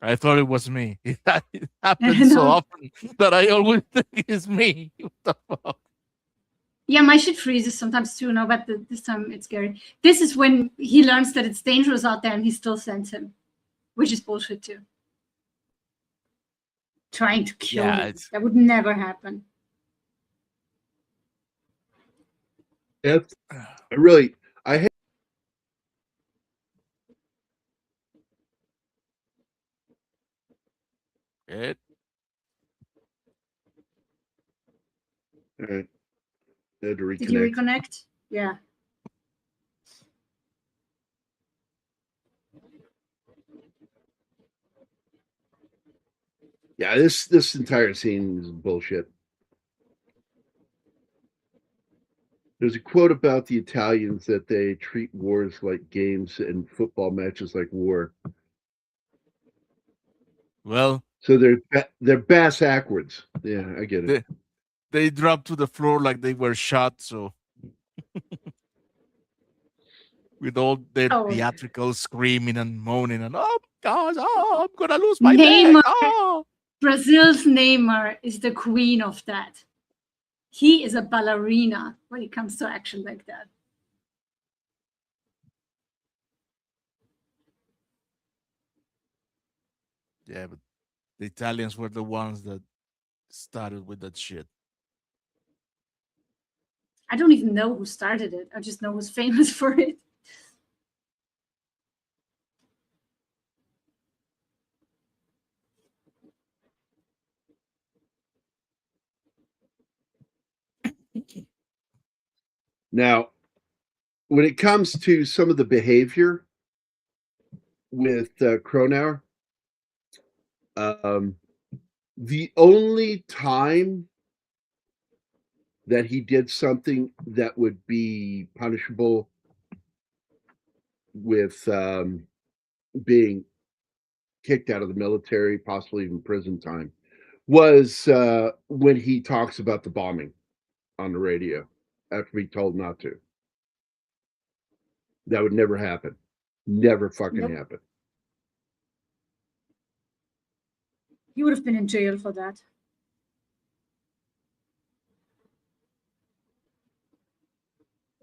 I thought it was me. It happens so No. often that I always think it's me. What the fuck? Yeah, my shit freezes sometimes too. No, but this time it's scary. This is when he learns that it's dangerous out there and he still sends him, which is bullshit too. Trying to kill him. That would never happen. I hate. It. All right. I had to reconnect. Did you reconnect? Yeah. Yeah, this entire scene is bullshit. There's a quote about the Italians that they treat wars like games and football matches like war. Well, so they're bass backwards. Yeah, I get it. They dropped to the floor like they were shot. So with all their theatrical screaming and moaning and oh gosh, oh, I'm gonna lose my leg. Oh. Brazil's Neymar is the queen of that. He is a ballerina when it comes to action like that. Yeah, but the Italians were the ones that started with that shit. I don't even know who started it. I just know who's famous for it. Now, when it comes to some of the behavior with Cronauer, the only time that he did something that would be punishable with being kicked out of the military, possibly even prison time, was when he talks about the bombing on the radio after being told not to. That would never happen. Never fucking happen. He would have been in jail for that.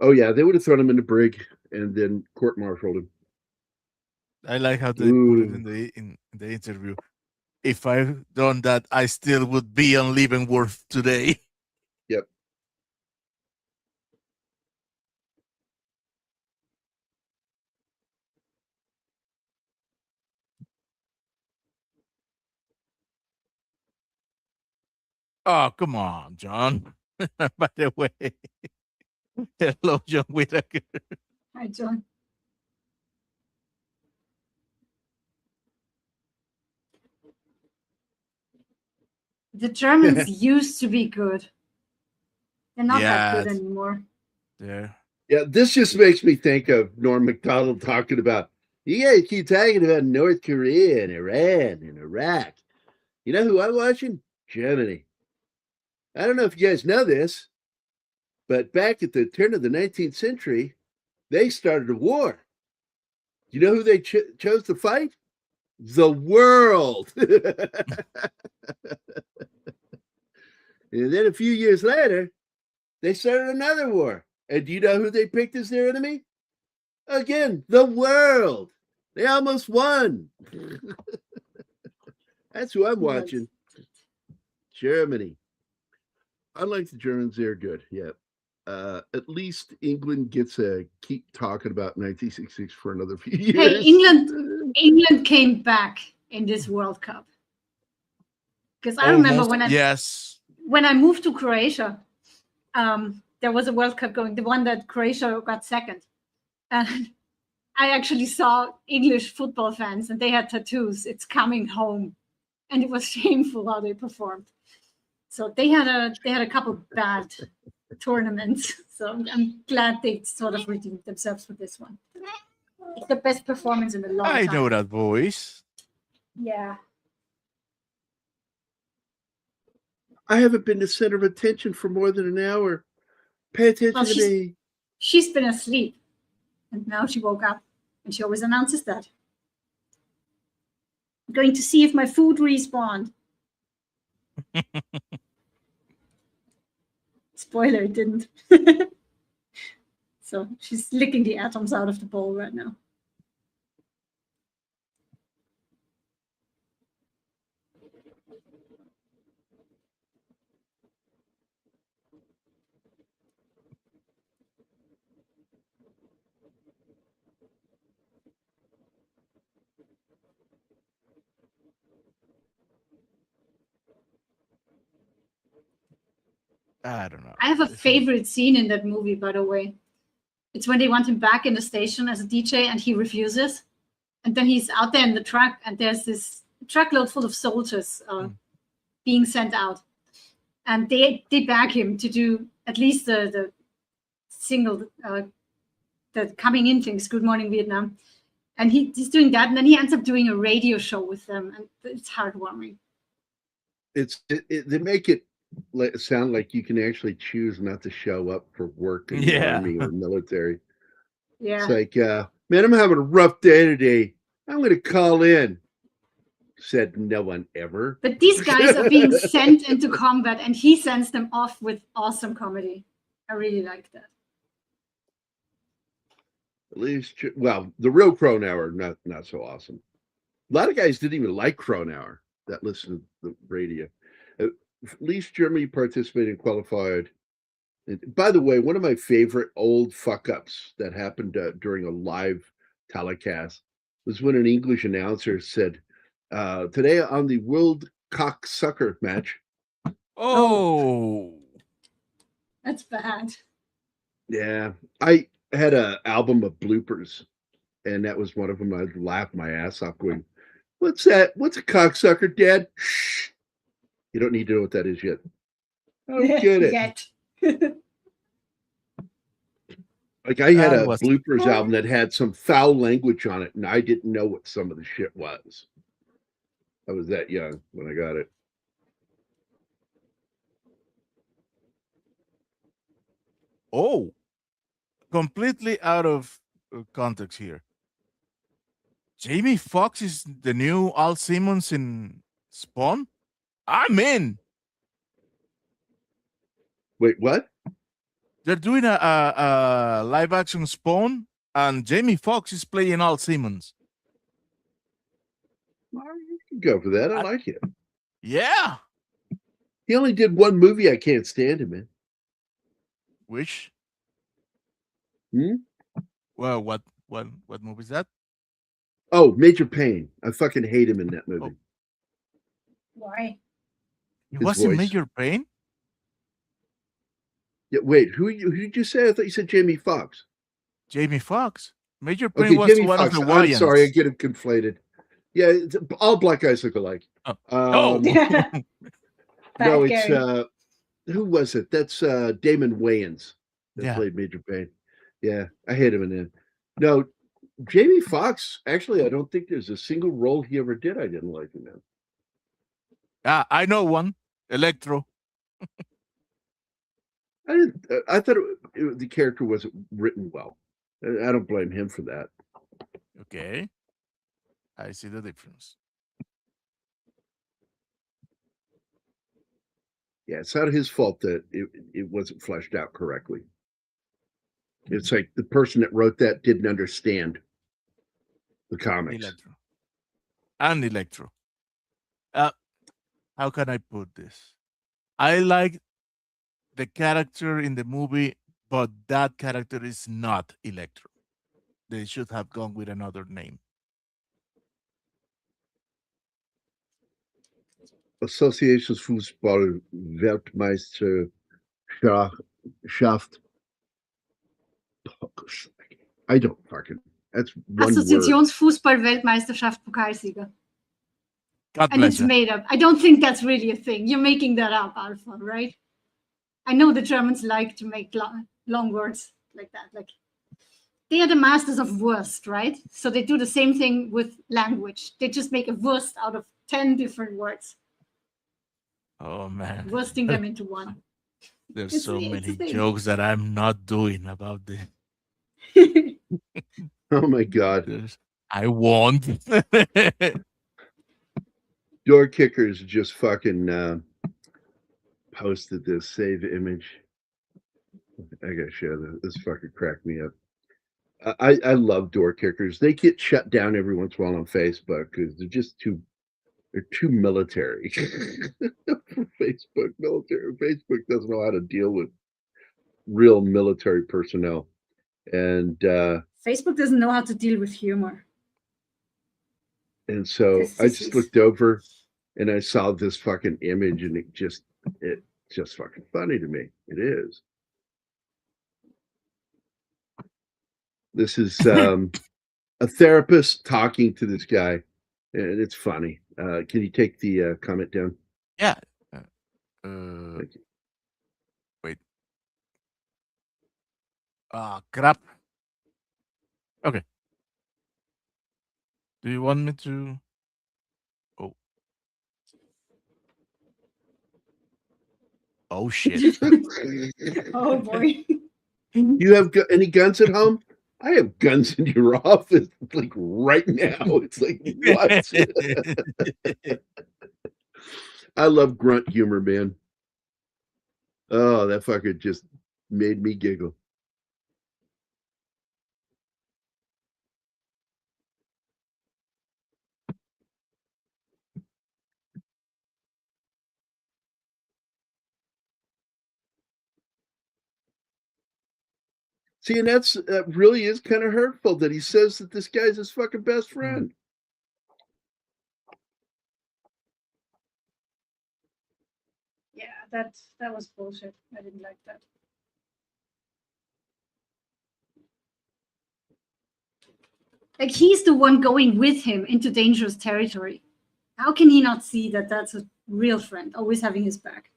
Oh yeah, they would have thrown him in the brig and then court-martialed him. I like how they put it in the interview. If I've done that, I still would be on Leavenworth today. Yep. Oh, come on, John. By the way, hello, John Whitaker. Hi, John. The Germans used to be good. They're not that good anymore. Yeah, this just makes me think of Norm Macdonald talking about, you guys keep talking about North Korea and Iran and Iraq. You know who I'm watching? Germany. I don't know if you guys know this, But back at the turn of the 19th century, they started a war. You know who they chose to fight? The world. And then a few years later, they started another war. And do you know who they picked as their enemy? Again, the world. They almost won. That's who I'm watching. Germany. Unlike the Germans, they're good. Yeah. At least England gets to keep talking about 1966 for another few years. Hey, England came back in this World Cup. Because I remember when I moved to Croatia, there was a World Cup going, the one that Croatia got second. And I actually saw English football fans and they had tattoos. It's coming home. And it was shameful how they performed. So they had a couple bad tournaments. So I'm glad they sort of redeemed themselves with this one. It's the best performance in a long time. I know that voice. Yeah. I haven't been the center of attention for more than an hour. Pay attention to me. She's been asleep. And now she woke up. And she always announces that. I'm going to see if my food respawned. Spoiler, it didn't. So she's licking the atoms out of the bowl right now. I don't know. I have a favorite scene in that movie, by the way. It's when they want him back in the station as a DJ and he refuses. And then he's out there in the truck and there's this truckload full of soldiers being sent out. And they beg him to do at least the single, the coming in things, Good Morning Vietnam. And he's doing that. And then he ends up doing a radio show with them. And it's heartwarming. They make it sound like you can actually choose not to show up for work in the army or military. Yeah. It's like, man, I'm having a rough day today. I'm going to call in. Said no one ever. But these guys are being sent into combat and he sends them off with awesome comedy. I really like that. At least, well, the real Cronauer, not so awesome. A lot of guys didn't even like Cronauer that listened to the radio. At least Germany participated and qualified. And by the way, one of my favorite old fuck-ups that happened during a live telecast was when an English announcer said, today on the World Cocksucker match. Oh. That's bad. Yeah. I had an album of bloopers, and that was one of them. I laughed my ass off going, what's that? What's a cocksucker, Dad? Shh. You don't need to know what that is yet. I don't get it. Yet. Like I had a bloopers album that had some foul language on it, and I didn't know what some of the shit was. I was that young when I got it. Oh, completely out of context here. Jamie Foxx is the new Al Simmons in Spawn? I'm in. Wait, what? They're doing a live action Spawn, and Jamie Foxx is playing Al Simmons. Well, you can go for that. I like it. Yeah. He only did one movie I can't stand him in. Which? Well, what movie is that? Oh, Major Payne. I fucking hate him in that movie. Oh. Why? He was in Major Payne? Yeah, wait, who did you say? I thought you said Jamie Foxx. Jamie Foxx. Major Payne was Jamie one Foxx. of the I'm Wyans. sorry, I get him conflated. Yeah, all black guys look alike. Oh. No, it's who was it? That's Damon Wayans that played Major Payne. Yeah, I hate him in it. No, Jamie Foxx, actually, I don't think there's a single role he ever did I didn't like him in. I know one. Electro. I thought the character wasn't written well. I don't blame him for that. Okay. I see the difference. Yeah, it's not his fault that it wasn't fleshed out correctly. It's like the person that wrote that didn't understand the comics. Electro. And Electro. How can I put this? I like the character in the movie, but that character is not Electro. They should have gone with another name. Associationsfußball-Weltmeisterschaft. I don't fucking. That's one word. Assoziationsfußball-Weltmeisterschaft Pokalsieger. God And bless it's you. made up. I don't think that's really a thing. You're making that up, Alpha, right? I know the Germans like to make long words like that. Like they are the masters of Wurst, right? So they do the same thing with language. They just make a Wurst out of 10 different words, Oh man. worsting them into one. There's It's so a many thing. jokes that I'm not doing about this. Oh my god. I won't. Door Kickers just fucking posted this save image. I gotta share this. This fucking cracked me up. I love Door Kickers. They get shut down every once in a while on Facebook because they're too military for Facebook. Facebook doesn't know how to deal with real military personnel. And Facebook doesn't know how to deal with humor. And so This I is- just looked over and I saw this fucking image and it's just fucking funny to me. It is. This is a therapist talking to this guy, and it's funny. Can you take the comment down? Yeah. Thank you. Wait. Ah, crap. Okay. Do you want me to? Oh. Oh shit. Oh boy. You have any guns at home? I have guns in your office, like right now. It's like, what? I love grunt humor, man. Oh, that fucker just made me giggle. See, and that really is kind of hurtful that he says that this guy's his fucking best friend. Yeah, that was bullshit. I didn't like that. Like he's the one going with him into dangerous territory. How can he not see that that's a real friend, always having his back?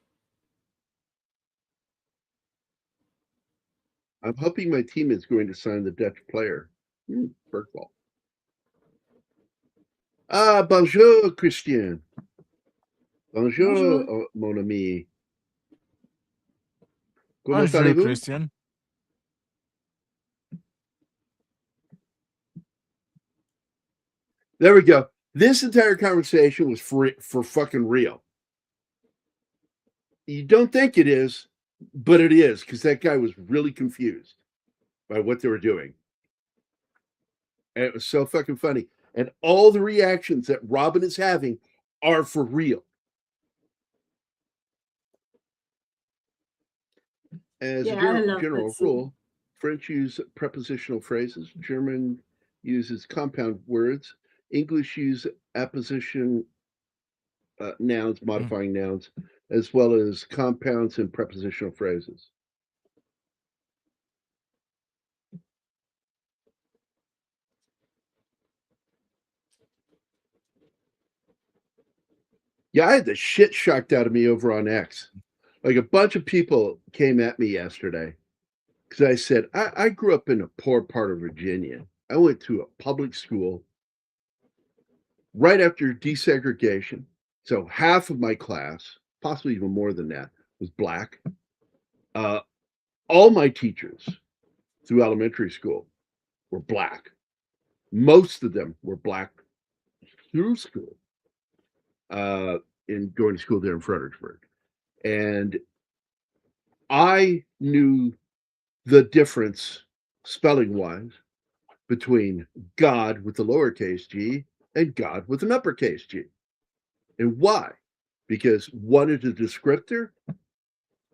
I'm hoping my team is going to sign the Dutch player. Bergwall. Ah, bonjour, Christian. Bonjour, Bonjour. mon ami. Comment Bonjour, allez-vous? Christian. There we go. This entire conversation was for fucking real. You don't think it is, but it is, because that guy was really confused by what they were doing. And it was so fucking funny. And all the reactions that Robin is having are for real. As a general rule, French use prepositional phrases. German uses compound words. English use apposition nouns, modifying nouns, as well as compounds and prepositional phrases. Yeah, I had the shit shocked out of me over on X. Like a bunch of people came at me yesterday because I said, I grew up in a poor part of Virginia. I went to a public school right after desegregation. So half of my class, possibly even more than that, was black. All my teachers through elementary school were black. Most of them were black through school, in going to school there in Fredericksburg. And I knew the difference, spelling wise, between God with the lowercase g and God with an uppercase G. And why? Because one is a descriptor,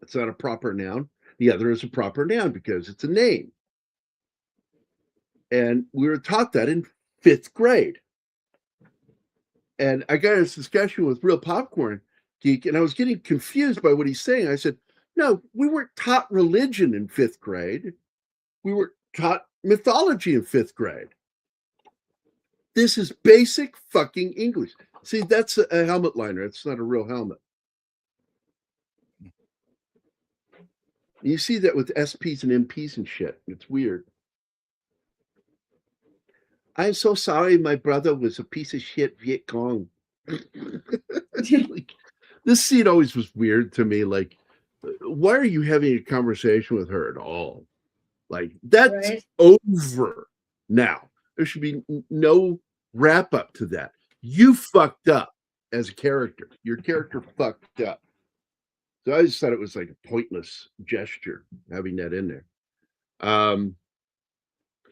it's not a proper noun. The other is a proper noun because it's a name. And we were taught that in 5th grade. And I got in this discussion with Real Popcorn Geek, and I was getting confused by what he's saying. I said, no, we weren't taught religion in 5th grade. We were taught mythology in 5th grade. This is basic fucking English. See, that's a helmet liner. It's not a real helmet. You see that with SPs and MPs and shit. It's weird. I'm so sorry my brother was a piece of shit Viet Cong. Like, this scene always was weird to me. Like, why are you having a conversation with her at all? Like, that's Right. over now. There should be no wrap up to that. You fucked up as a character. Your character fucked up. So I just thought it was like a pointless gesture having that in there.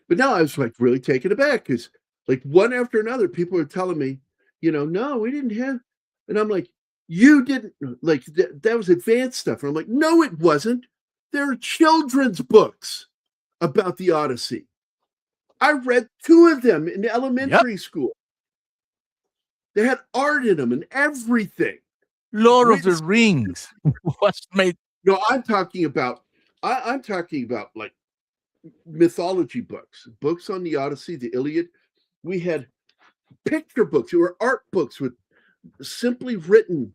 But now I was like really taken aback because like one after another, people are telling me, no, we didn't have, and I'm like, you didn't, like that was advanced stuff. And I'm like, no, it wasn't. There are children's books about the Odyssey. I read 2 of them in elementary school. They had art in them and everything. Lord of the Rings was made. No, I'm talking about like mythology books on the Odyssey, the Iliad. We had picture books. There were art books with simply written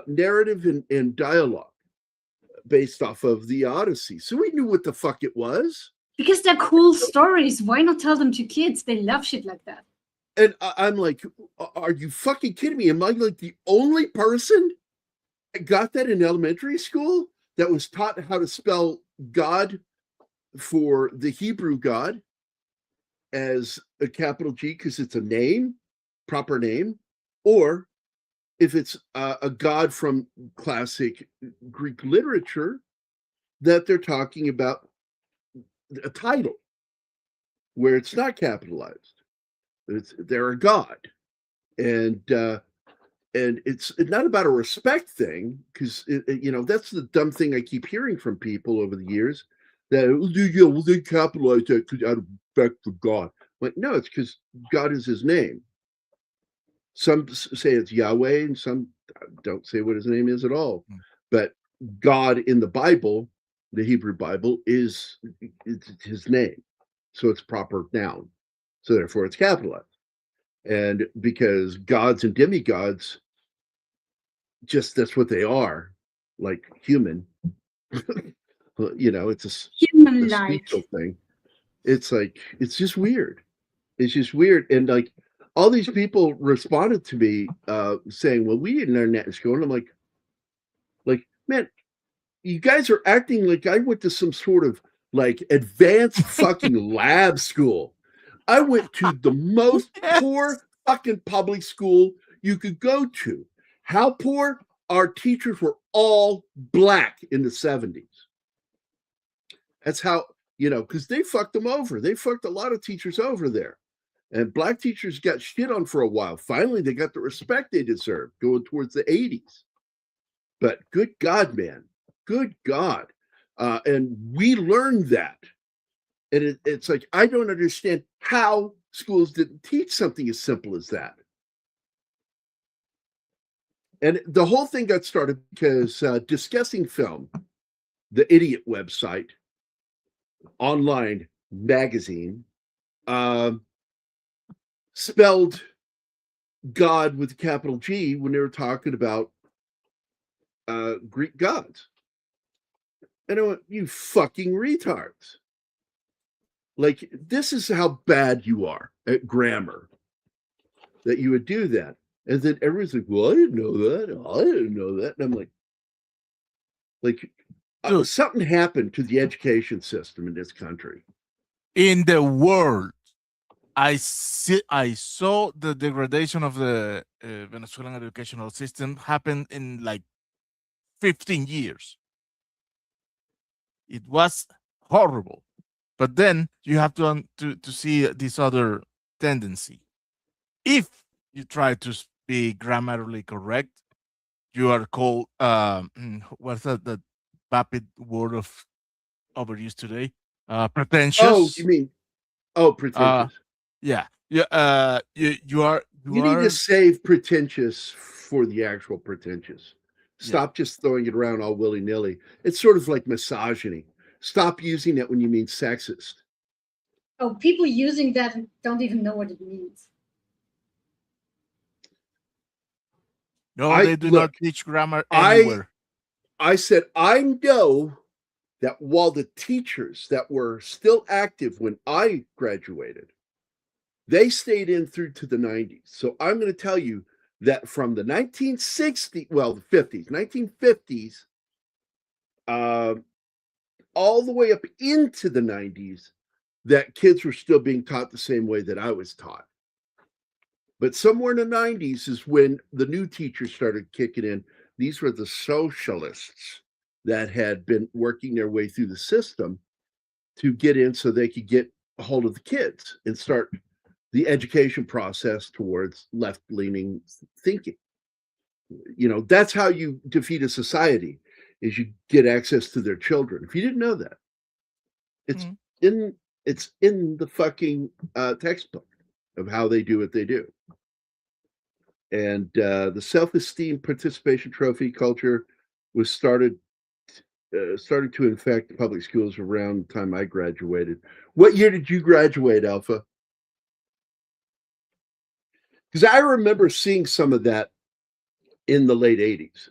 narrative and dialogue based off of the Odyssey. So we knew what the fuck it was. Because they're cool stories. Why not tell them to kids? They love shit like that. And I'm like, are you fucking kidding me? Am I like the only person that got that in elementary school that was taught how to spell God for the Hebrew God as a capital G because it's a name, proper name, or if it's a god from classic Greek literature, that they're talking about a title where it's not capitalized. They're a god, and it's not about a respect thing because that's the dumb thing I keep hearing from people over the years. That they capitalize that out of respect for God. Like, no, it's because God is his name. Some say it's Yahweh, and some don't say what his name is at all. But God in the Bible, the Hebrew Bible, it's his name. So it's proper noun. So therefore it's capitalized. And because gods and demigods, just that's what they are, like human. It's a Human-like. spiritual thing. It's like, it's just weird. It's just weird. And like all these people responded to me saying, well, we didn't learn that in school. And I'm like, man, you guys are acting like I went to some sort of like advanced fucking lab school. I went to the most poor fucking public school you could go to. How poor? Our teachers were all black in the 70s. That's how, because they fucked them over. They fucked a lot of teachers over there. And black teachers got shit on for a while. Finally, they got the respect they deserved going towards the 80s. But good God, man. Good God. And we learned that. And it's like, I don't understand how schools didn't teach something as simple as that. And the whole thing got started because Discussing Film, the idiot website, online magazine, spelled God with a capital G when they were talking about Greek gods. And I went, you fucking retards. Like, this is how bad you are at grammar, that you would do that. And then everyone's like, well, I didn't know that. I didn't know that. And I'm like, Dude. Something happened to the education system in this country. In the world, I saw the degradation of the Venezuelan educational system happen in like 15 years. It was horrible. But then you have to see this other tendency. If you try to be grammatically correct, you are called what's that vapid word of overused today? Pretentious. Oh, you mean pretentious? Yeah. Yeah. You are. You need to save pretentious for the actual pretentious. Stop just throwing it around all willy-nilly. It's sort of like misogyny. Stop using it when you mean sexist. Oh, people using that don't even know what it means. No, they do not teach grammar anywhere. I said, I know that while the teachers that were still active when I graduated, they stayed in through to the 90s. So I'm going to tell you that from the 1960s, well, the 50s, 1950s, all the way up into the 90s, that kids were still being taught the same way that I was taught. But somewhere in the 90s is when the new teachers started kicking in. These were the socialists that had been working their way through the system to get in so they could get a hold of the kids and start the education process towards left-leaning thinking. You know, that's how you defeat a society, is you get access to their children. If you didn't know that, it's in the fucking textbook of how they do what they do. And the self-esteem participation trophy culture was started to infect public schools around the time I graduated. What year did you graduate, Alpha? Because I remember seeing some of that in the late 80s.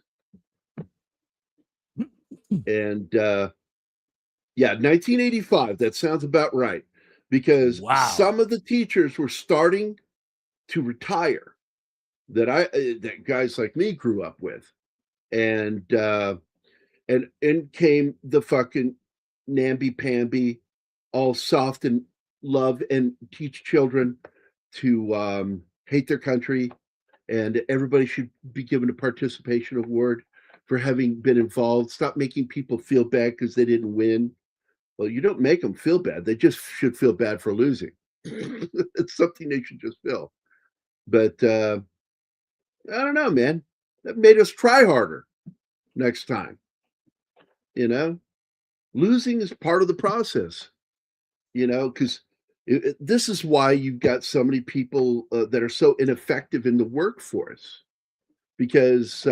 And yeah, 1985, that sounds about right. Because some of the teachers were starting to retire that guys like me grew up with. And came the fucking namby-pamby, all soft and love and teach children to hate their country, and everybody should be given a participation award for having been involved. Stop making people feel bad because they didn't win. Well, you don't make them feel bad. They just should feel bad for losing. It's something they should just feel. But I don't know, man. That made us try harder next time. You know, losing is part of the process, you know, because this is why you've got so many people that are so ineffective in the workforce, because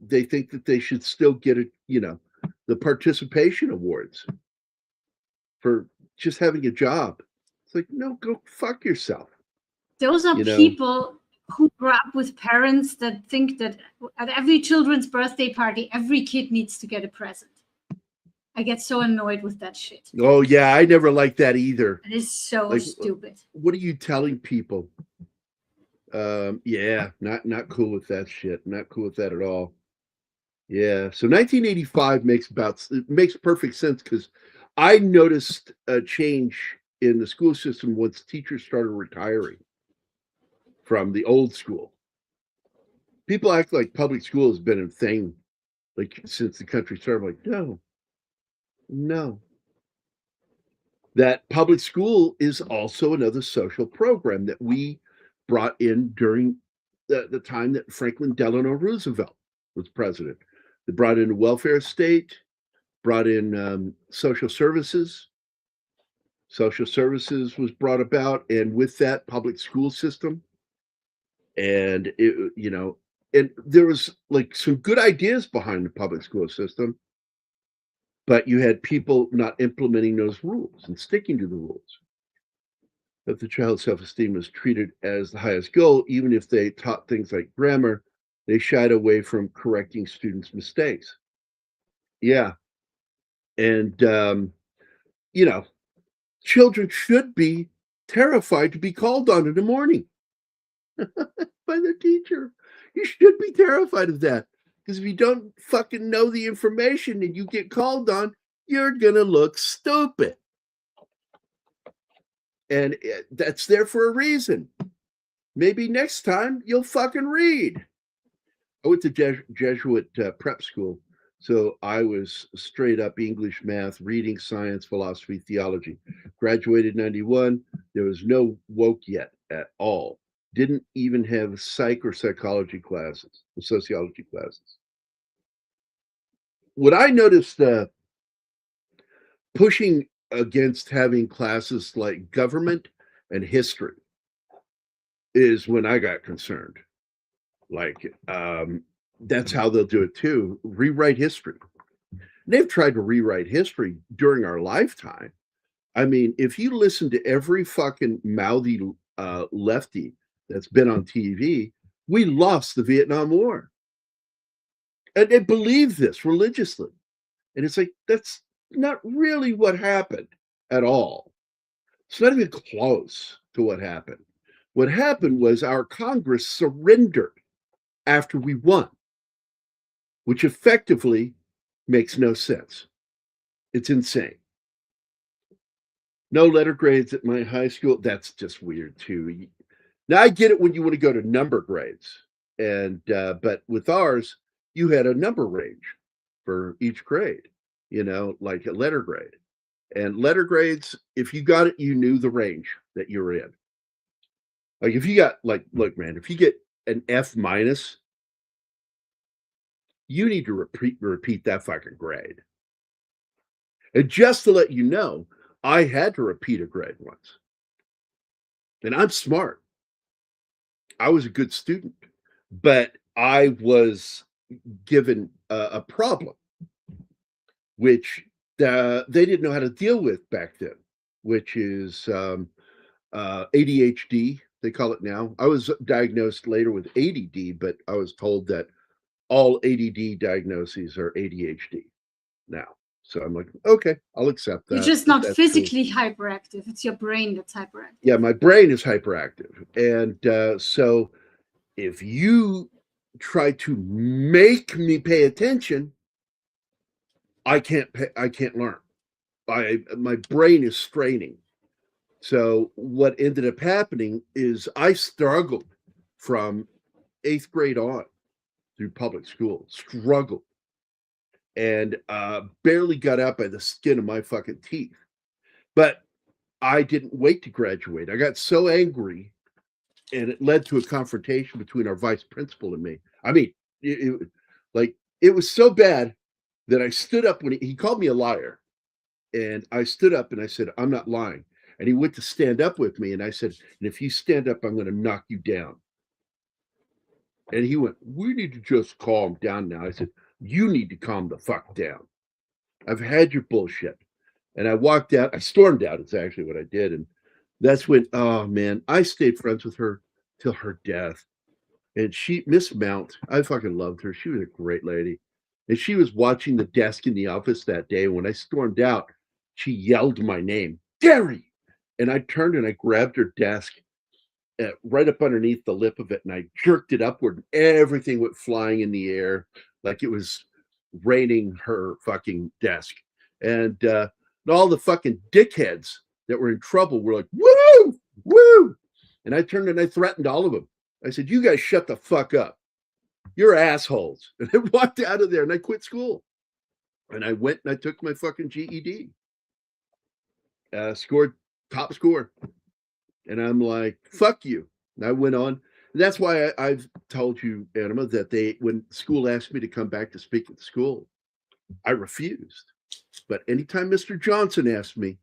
they think that they should still get the participation awards for just having a job. It's like, no, go fuck yourself. Those are people who grew up with parents that think that at every children's birthday party, every kid needs to get a present. I get so annoyed with that shit. Oh, yeah, I never liked that either. It is so stupid. What are you telling people? Yeah, not cool with that shit. Not cool with that at all. Yeah, so 1985 makes perfect sense, because I noticed a change in the school system once teachers started retiring from the old school. People act like public school has been a thing like since the country started. Like, no. That public school is also another social program that we brought in during the time that Franklin Delano Roosevelt was president. They brought in a welfare state, brought in social services. Social services was brought about, and with that, public school system. And and there was like some good ideas behind the public school system, but you had people not implementing those rules and sticking to the rules. If the child's self-esteem was treated as the highest goal, even if they taught things like grammar, they shied away from correcting students' mistakes. Yeah. And, children should be terrified to be called on in the morning by their teacher. You should be terrified of that. Because if you don't fucking know the information and you get called on, you're gonna look stupid. And that's there for a reason. Maybe next time you'll fucking read. I went to Jesuit prep school, so I was straight up English, math, reading, science, philosophy, theology. Graduated in 91. There was no woke yet at all. Didn't even have psych or psychology classes, or sociology classes. What I noticed pushing against having classes like government and history is when I got concerned. Like, that's how they'll do it too. Rewrite history. They've tried to rewrite history during our lifetime. I mean, if you listen to every fucking mouthy lefty that's been on TV, we lost the Vietnam War. And they believe this religiously. And it's like, that's not really what happened at all. It's not even close to what happened. What happened was our Congress surrendered after we won, which effectively makes no sense. It's insane. No letter grades at my high school. That's just weird too. Now I get it when you want to go to number grades, and but with ours, you had a number range for each grade, like a letter grade. And letter grades, if you got it, you knew the range that you were in. Like if you got look, man, if you get an F minus, you need to repeat that fucking grade. And just to let you know, I had to repeat a grade once. And I'm smart. I was a good student, but I was given a problem, which they didn't know how to deal with back then, which is ADHD, they call it now. I was diagnosed later with ADD, but I was told that all ADD diagnoses are ADHD now. So I'm like, okay, I'll accept that. You're just not That's physically hyperactive. It's your brain that's hyperactive. Yeah, my brain is hyperactive. And so if you try to make me pay attention, I can't learn. My brain is straining. So what ended up happening is I struggled from 8th grade on through public school, struggled, and barely got out by the skin of my fucking teeth. But I didn't wait to graduate. I got so angry, and it led to a confrontation between our vice principal and me. I mean, it was so bad that I stood up when he called me a liar. And I stood up and I said, I'm not lying. And he went to stand up with me. And I said, and if you stand up, I'm going to knock you down. And he went, we need to just calm down now. I said, you need to calm the fuck down. I've had your bullshit. And I walked out. I stormed out. It's actually what I did. And that's when, oh man, I stayed friends with her till her death. And Miss Mount, I fucking loved her. She was a great lady. And she was watching the desk in the office that day. When I stormed out, she yelled my name, Gary. And I turned and I grabbed her desk right up underneath the lip of it. And I jerked it upward. And everything went flying in the air like it was raining her fucking desk. And all the fucking dickheads that were in trouble were like, woo, woo. And I turned and I threatened all of them. I said, you guys shut the fuck up. You're assholes. And I walked out of there and I quit school. And I went and I took my fucking GED. Scored top score. And I'm like, fuck you. And I went on. And that's why I've told you, Anima, that when school asked me to come back to speak at the school, I refused. But anytime Mr. Johnson asked me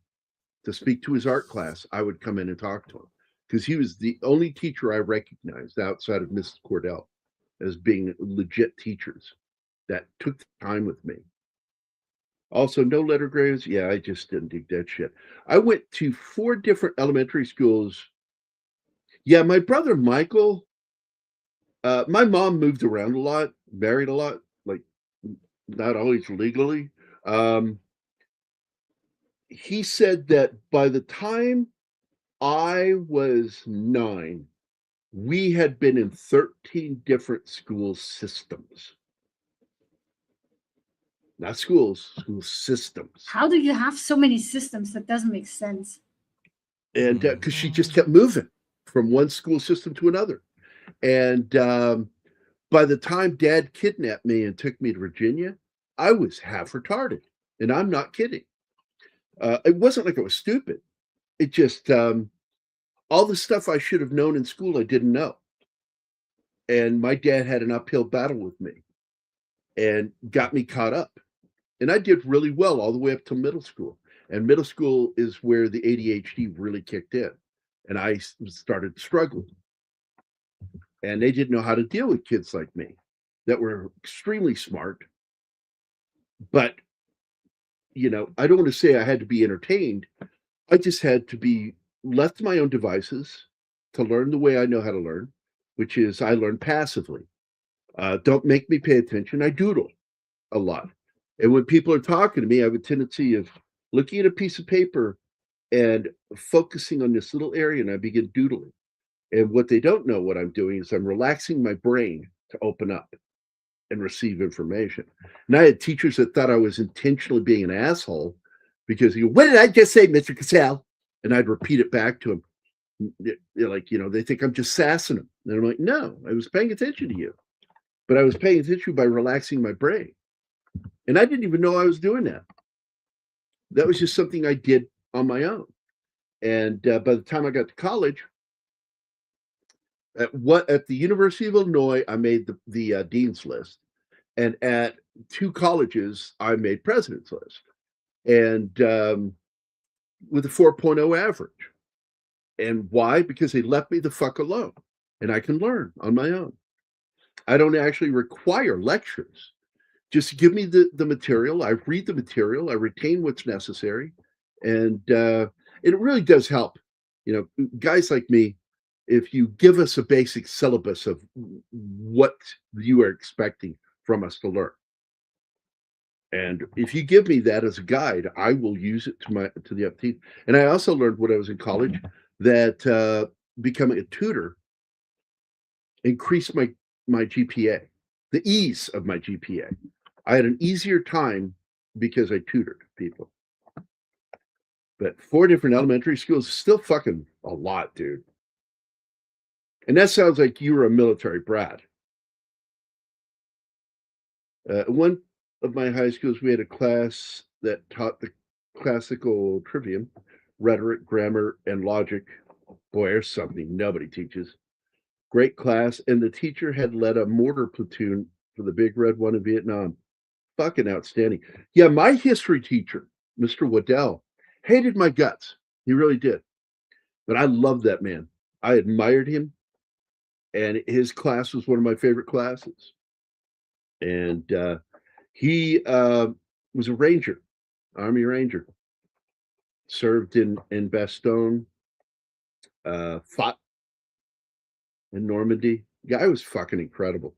to speak to his art class, I would come in and talk to him. Because he was the only teacher I recognized outside of Mrs. Cordell as being legit teachers that took the time with me. Also, no letter grades. Yeah, I just didn't do that shit. I went to 4 different elementary schools. Yeah, my brother Michael, my mom moved around a lot, married a lot, like not always legally. He said that by the time I was 9, we had been in 13 different school systems. not schools, school systems. How do you have so many systems? That doesn't make sense. And because she just kept moving from one school system to another. And by the time Dad kidnapped me and took me to Virginia, I was half retarded. And I'm not kidding. It wasn't like I was stupid. It just, all the stuff I should have known in school, I didn't know. And my dad had an uphill battle with me and got me caught up. And I did really well all the way up to middle school. And middle school is where the ADHD really kicked in. And I started struggling. And they didn't know how to deal with kids like me that were extremely smart. But, you know, I don't want to say I had to be entertained. I just had to be left to my own devices to learn the way I know how to learn, which is I learn passively. Don't make me pay attention. I doodle a lot. And when people are talking to me, I have a tendency of looking at a piece of paper and focusing on this little area, and I begin doodling. And what they don't know what I'm doing is I'm relaxing my brain to open up and receive information. And I had teachers that thought I was intentionally being an asshole because you go, what did I just say, Mr. Cassell? And I'd repeat it back to them. They're like, you know, they think I'm just sassing them. And I'm like, no, I was paying attention to you. But I was paying attention by relaxing my brain. And I didn't even know I was doing that. That was just something I did on my own. And by the time I got to college, at the University of Illinois, I made the dean's list. And at 2 colleges, I made president's list. And with a 4.0 average. And why? Because they left me the fuck alone. And I can learn on my own. I don't actually require lectures. Just give me the material. I read the material. I retain what's necessary. And it really does help. You know, guys like me, if you give us a basic syllabus of what you are expecting from us to learn. And if you give me that as a guide, I will use it to the upkeep. And I also learned when I was in college that becoming a tutor increased my GPA, the ease of my GPA. I had an easier time because I tutored people. But 4 different elementary schools is still fucking a lot, dude. And that sounds like you were a military brat. One of my high schools, we had a class that taught the classical trivium, rhetoric, grammar, and logic. Boy, there's something nobody teaches. Great class. And the teacher had led a mortar platoon for the Big Red One in Vietnam. Fucking outstanding. Yeah, my history teacher, Mr. Waddell, hated my guts. He really did. But I loved that man. I admired him. And his class was one of my favorite classes. And he was a ranger, Army Ranger. Served in Bastogne, fought in Normandy. Guy was fucking incredible.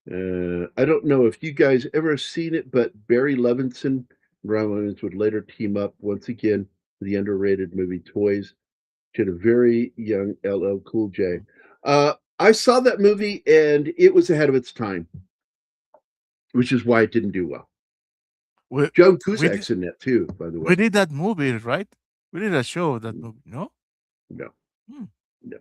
I don't know if you guys ever seen it, but Barry Levinson and Ron Williams would later team up once again for the underrated movie Toys. She had a very young LL Cool J. I saw that movie and it was ahead of its time, which is why it didn't do well. Joe Cusack's in that too, by the way. We did that movie, right? We did a show of that movie, no? No. No.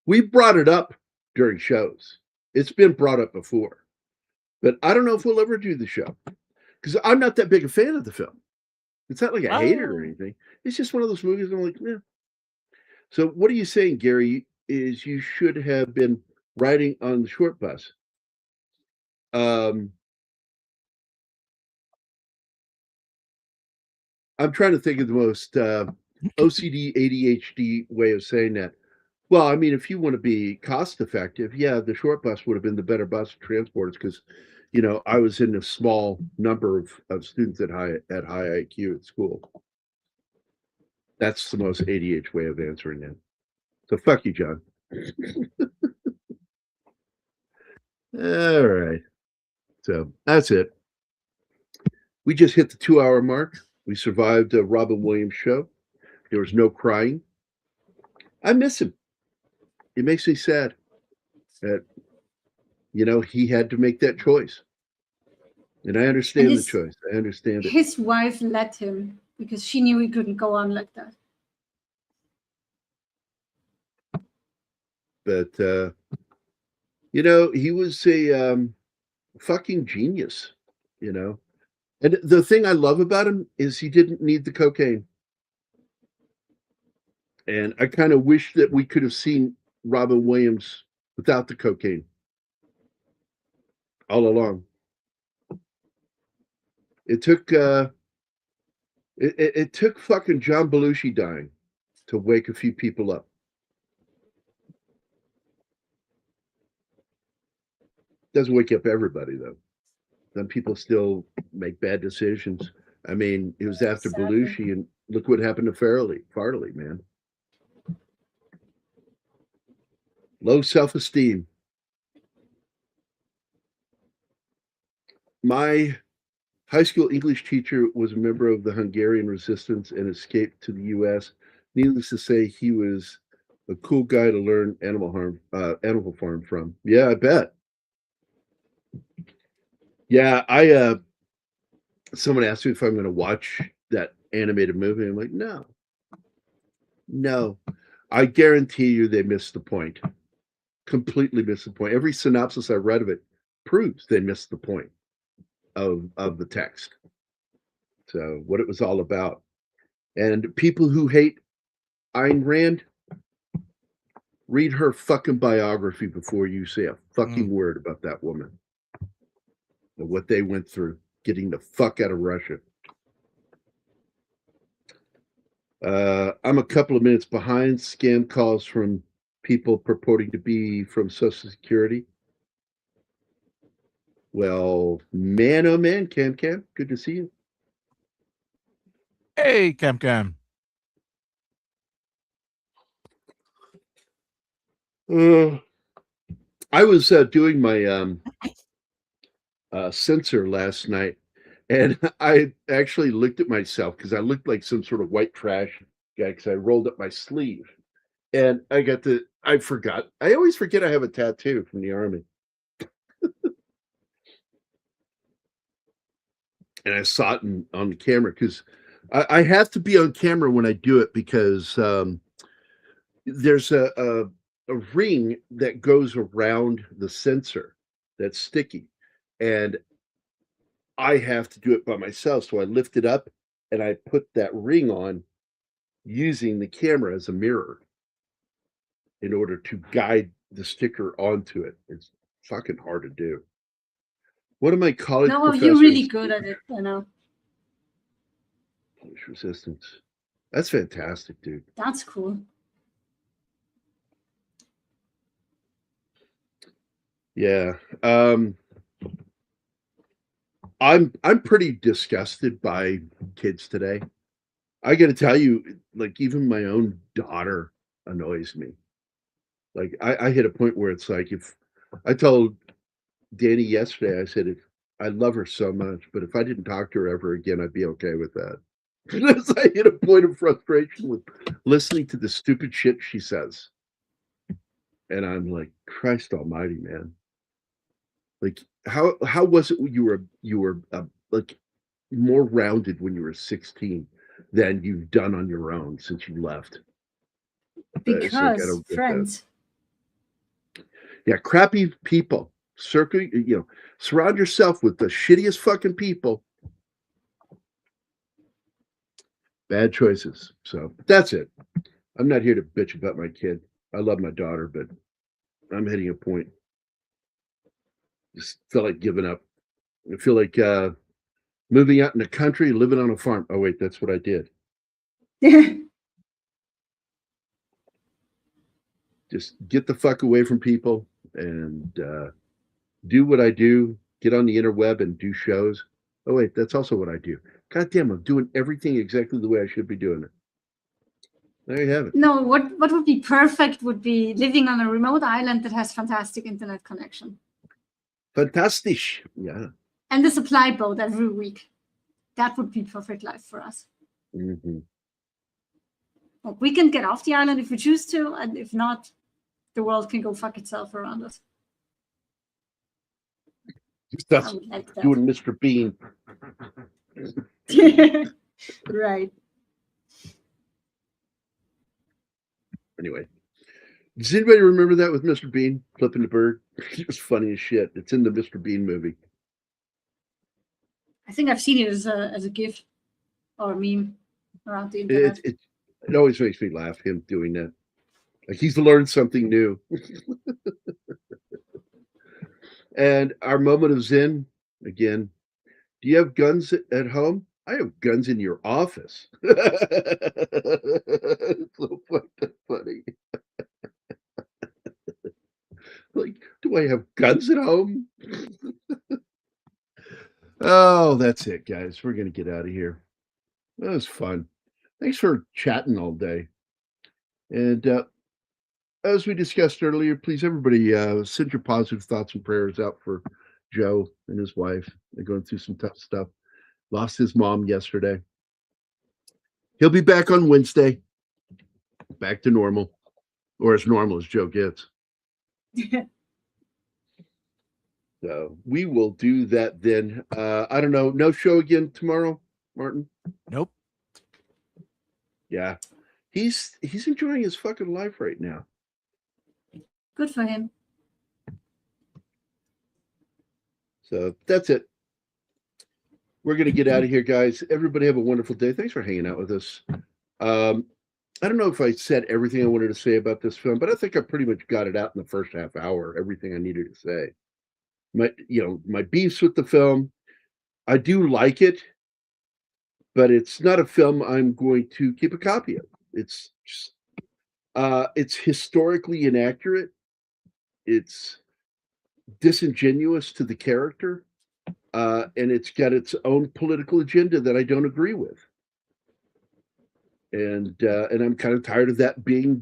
We brought it up during shows. It's been brought up before. But I don't know if we'll ever do the show. Because I'm not that big a fan of the film. It's not like I hate it or anything. It's just one of those movies I'm like, yeah. So what are you saying, Gary, is you should have been riding on the short bus. I'm trying to think of the most OCD, ADHD way of saying that. Well, I mean, if you want to be cost effective, yeah, the short bus would have been the better bus to transport us because, you know, I was in a small number of students at high IQ at school. That's the most ADHD way of answering that. So fuck you, John. All right. So that's it. We just hit the 2-hour mark. We survived a Robin Williams show. There was no crying. I miss him. It makes me sad that you know, he had to make that choice. And I understand his- the choice. I understand it. His wife let him because she knew he couldn't go on like that. But you know, he was a fucking genius, you know. And the thing I love about him is he didn't need the cocaine. And I kind of wish that we could have seen Robin Williams without the cocaine all along. It took it took fucking John Belushi dying to wake a few people up. Doesn't wake up everybody though. Some people still make bad decisions. I mean, it was after Sadly. Belushi, and look what happened to Farley, man. Low self-esteem. My high school English teacher was a member of the Hungarian resistance and escaped to the U.S. Needless to say, he was a cool guy to learn Animal Farm from. Yeah, I bet. Yeah, someone asked me if I'm going to watch that animated movie. I'm like, no. I guarantee you they missed the point. Completely missed the point. Every synopsis I read of it proves they missed the point of the text. So what it was all about. And people who hate Ayn Rand, read her fucking biography before you say a fucking word about that woman and what they went through getting the fuck out of Russia. I'm a couple of minutes behind. Scam calls from people purporting to be from Social Security. Well, man, oh man, Cam, good to see you. Hey, Cam. I was doing my sensor last night, and I actually looked at myself because I looked like some sort of white trash guy because I rolled up my sleeve, and I forgot. I always forget I have a tattoo from the Army. And I saw it on the camera because I have to be on camera when I do it because there's a ring that goes around the sensor that's sticky, and I have to do it by myself. So I lift it up and I put that ring on using the camera as a mirror in order to guide the sticker onto it. It's fucking hard to do. One of my college No, professors, you're really good at it, you know. Polish resistance. That's fantastic, dude. That's cool. Yeah. I'm pretty disgusted by kids today. I got to tell you, like even my own daughter annoys me. Like I hit a point where it's like if I told Danny yesterday, I said if I love her so much, but if I didn't talk to her ever again, I'd be okay with that. Because I hit a point of frustration with listening to the stupid shit she says, and I'm like, Christ Almighty, man! Like how was it when you were like more rounded when you were 16 than you've done on your own since you left? It's like, I Because don't get that. friends. Yeah, crappy people. Surround yourself with the shittiest fucking people. Bad choices. So that's it. I'm not here to bitch about my kid. I love my daughter, but I'm hitting a point. Just feel like giving up. I feel like moving out in the country, living on a farm. Oh wait, that's what I did. Just get the fuck away from people and do what I do. Get on the interweb and do shows. Oh wait, that's also what I do. God damn, I'm doing everything exactly the way I should be doing it. There you have it. No, what would be perfect would be living on a remote island that has fantastic internet connection. Fantastic. Yeah. And the supply boat every week. That would be perfect life for us. Mm-hmm. Like we can get off the island if we choose to, and if not, the world can go fuck itself around us. That's would like that. doing Mr. Bean. Right. Anyway, does anybody remember that with Mr. Bean flipping the bird? It was funny as shit. It's in the Mr. Bean movie. I think I've seen it as a GIF or a meme around the internet. It always makes me laugh, him doing that. Like he's learned something new. And our moment of Zen, again, do you have guns at home? I have guns in your office. It's so fucking funny. Like, do I have guns at home? Oh, that's it, guys. We're going to get out of here. That was fun. Thanks for chatting all day. And as we discussed earlier, please, everybody, send your positive thoughts and prayers out for Joe and his wife. They're going through some tough stuff. Lost his mom yesterday. He'll be back on Wednesday. Back to normal. Or as normal as Joe gets. So we will do that then. I don't know. No show again tomorrow, Martin? Nope. Yeah. He's enjoying his fucking life right now. Good for him. So that's it. We're going to get out of here, guys. Everybody have a wonderful day. Thanks for hanging out with us. I don't know if I said everything I wanted to say about this film, but I think I pretty much got it out in the first half hour, everything I needed to say. My beefs with the film, I do like it, but it's not a film I'm going to keep a copy of. It's just, it's historically inaccurate. It's disingenuous to the character, and it's got its own political agenda that I don't agree with. And I'm kind of tired of that being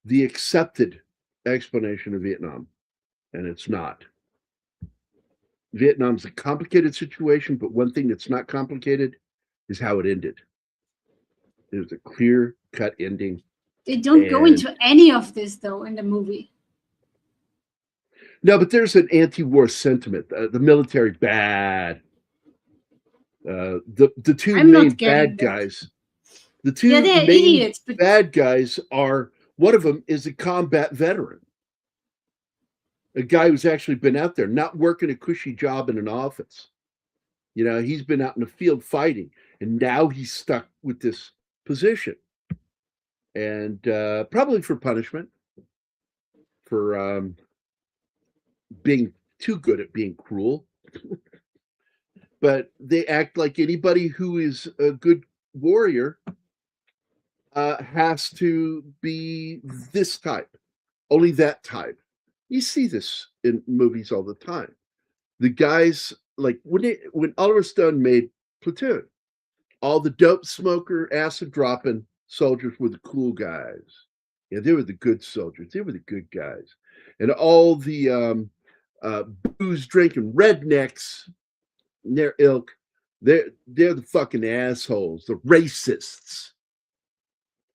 the accepted explanation of Vietnam, and it's not. Vietnam's a complicated situation, but one thing that's not complicated is how it ended. It was a clear-cut ending. They don't go into any of this, though, in the movie. No, but there's an anti-war sentiment. The military bad. The two main bad guys. The two main idiots, bad guys are, one of them is a combat veteran. A guy who's actually been out there, not working a cushy job in an office. You know, he's been out in the field fighting, and now he's stuck with this position. And probably for punishment, for being too good at being cruel. But they act like anybody who is a good warrior has to be this type, only that type. You see this in movies all the time. The guys, like when Oliver Stone made Platoon, all the dope smoker, acid dropping soldiers were the cool guys. Yeah, they were the good soldiers. They were the good guys. And all the booze drinking rednecks, their ilk, they're the fucking assholes, the racists.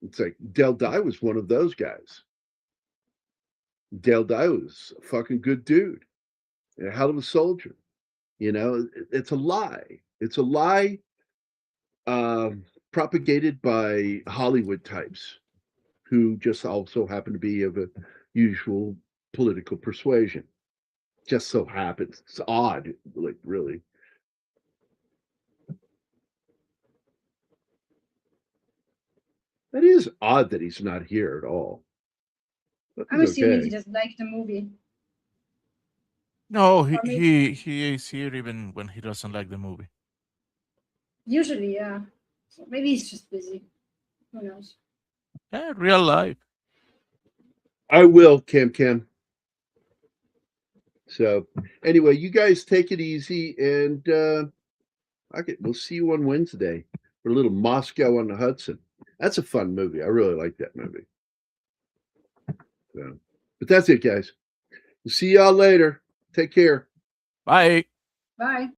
It's like Del Dye was one of those guys. Del Dye was a fucking good dude, a hell of a soldier. You know, it's a lie. It's a lie propagated by Hollywood types who just also happen to be of a usual political persuasion. Just so happens. It's odd, like really. That is odd that he's not here at all. I'm assuming he doesn't like the movie. No, he is here even when he doesn't like the movie. Usually, yeah. So maybe he's just busy. Who knows? Yeah, real life. I will, Cam. So anyway, you guys take it easy, and we'll see you on Wednesday for a little Moscow on the Hudson. That's a fun movie. I really like that movie. So, but that's it, guys. We'll see y'all later. Take care. Bye. Bye.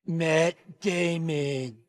Matt Damon.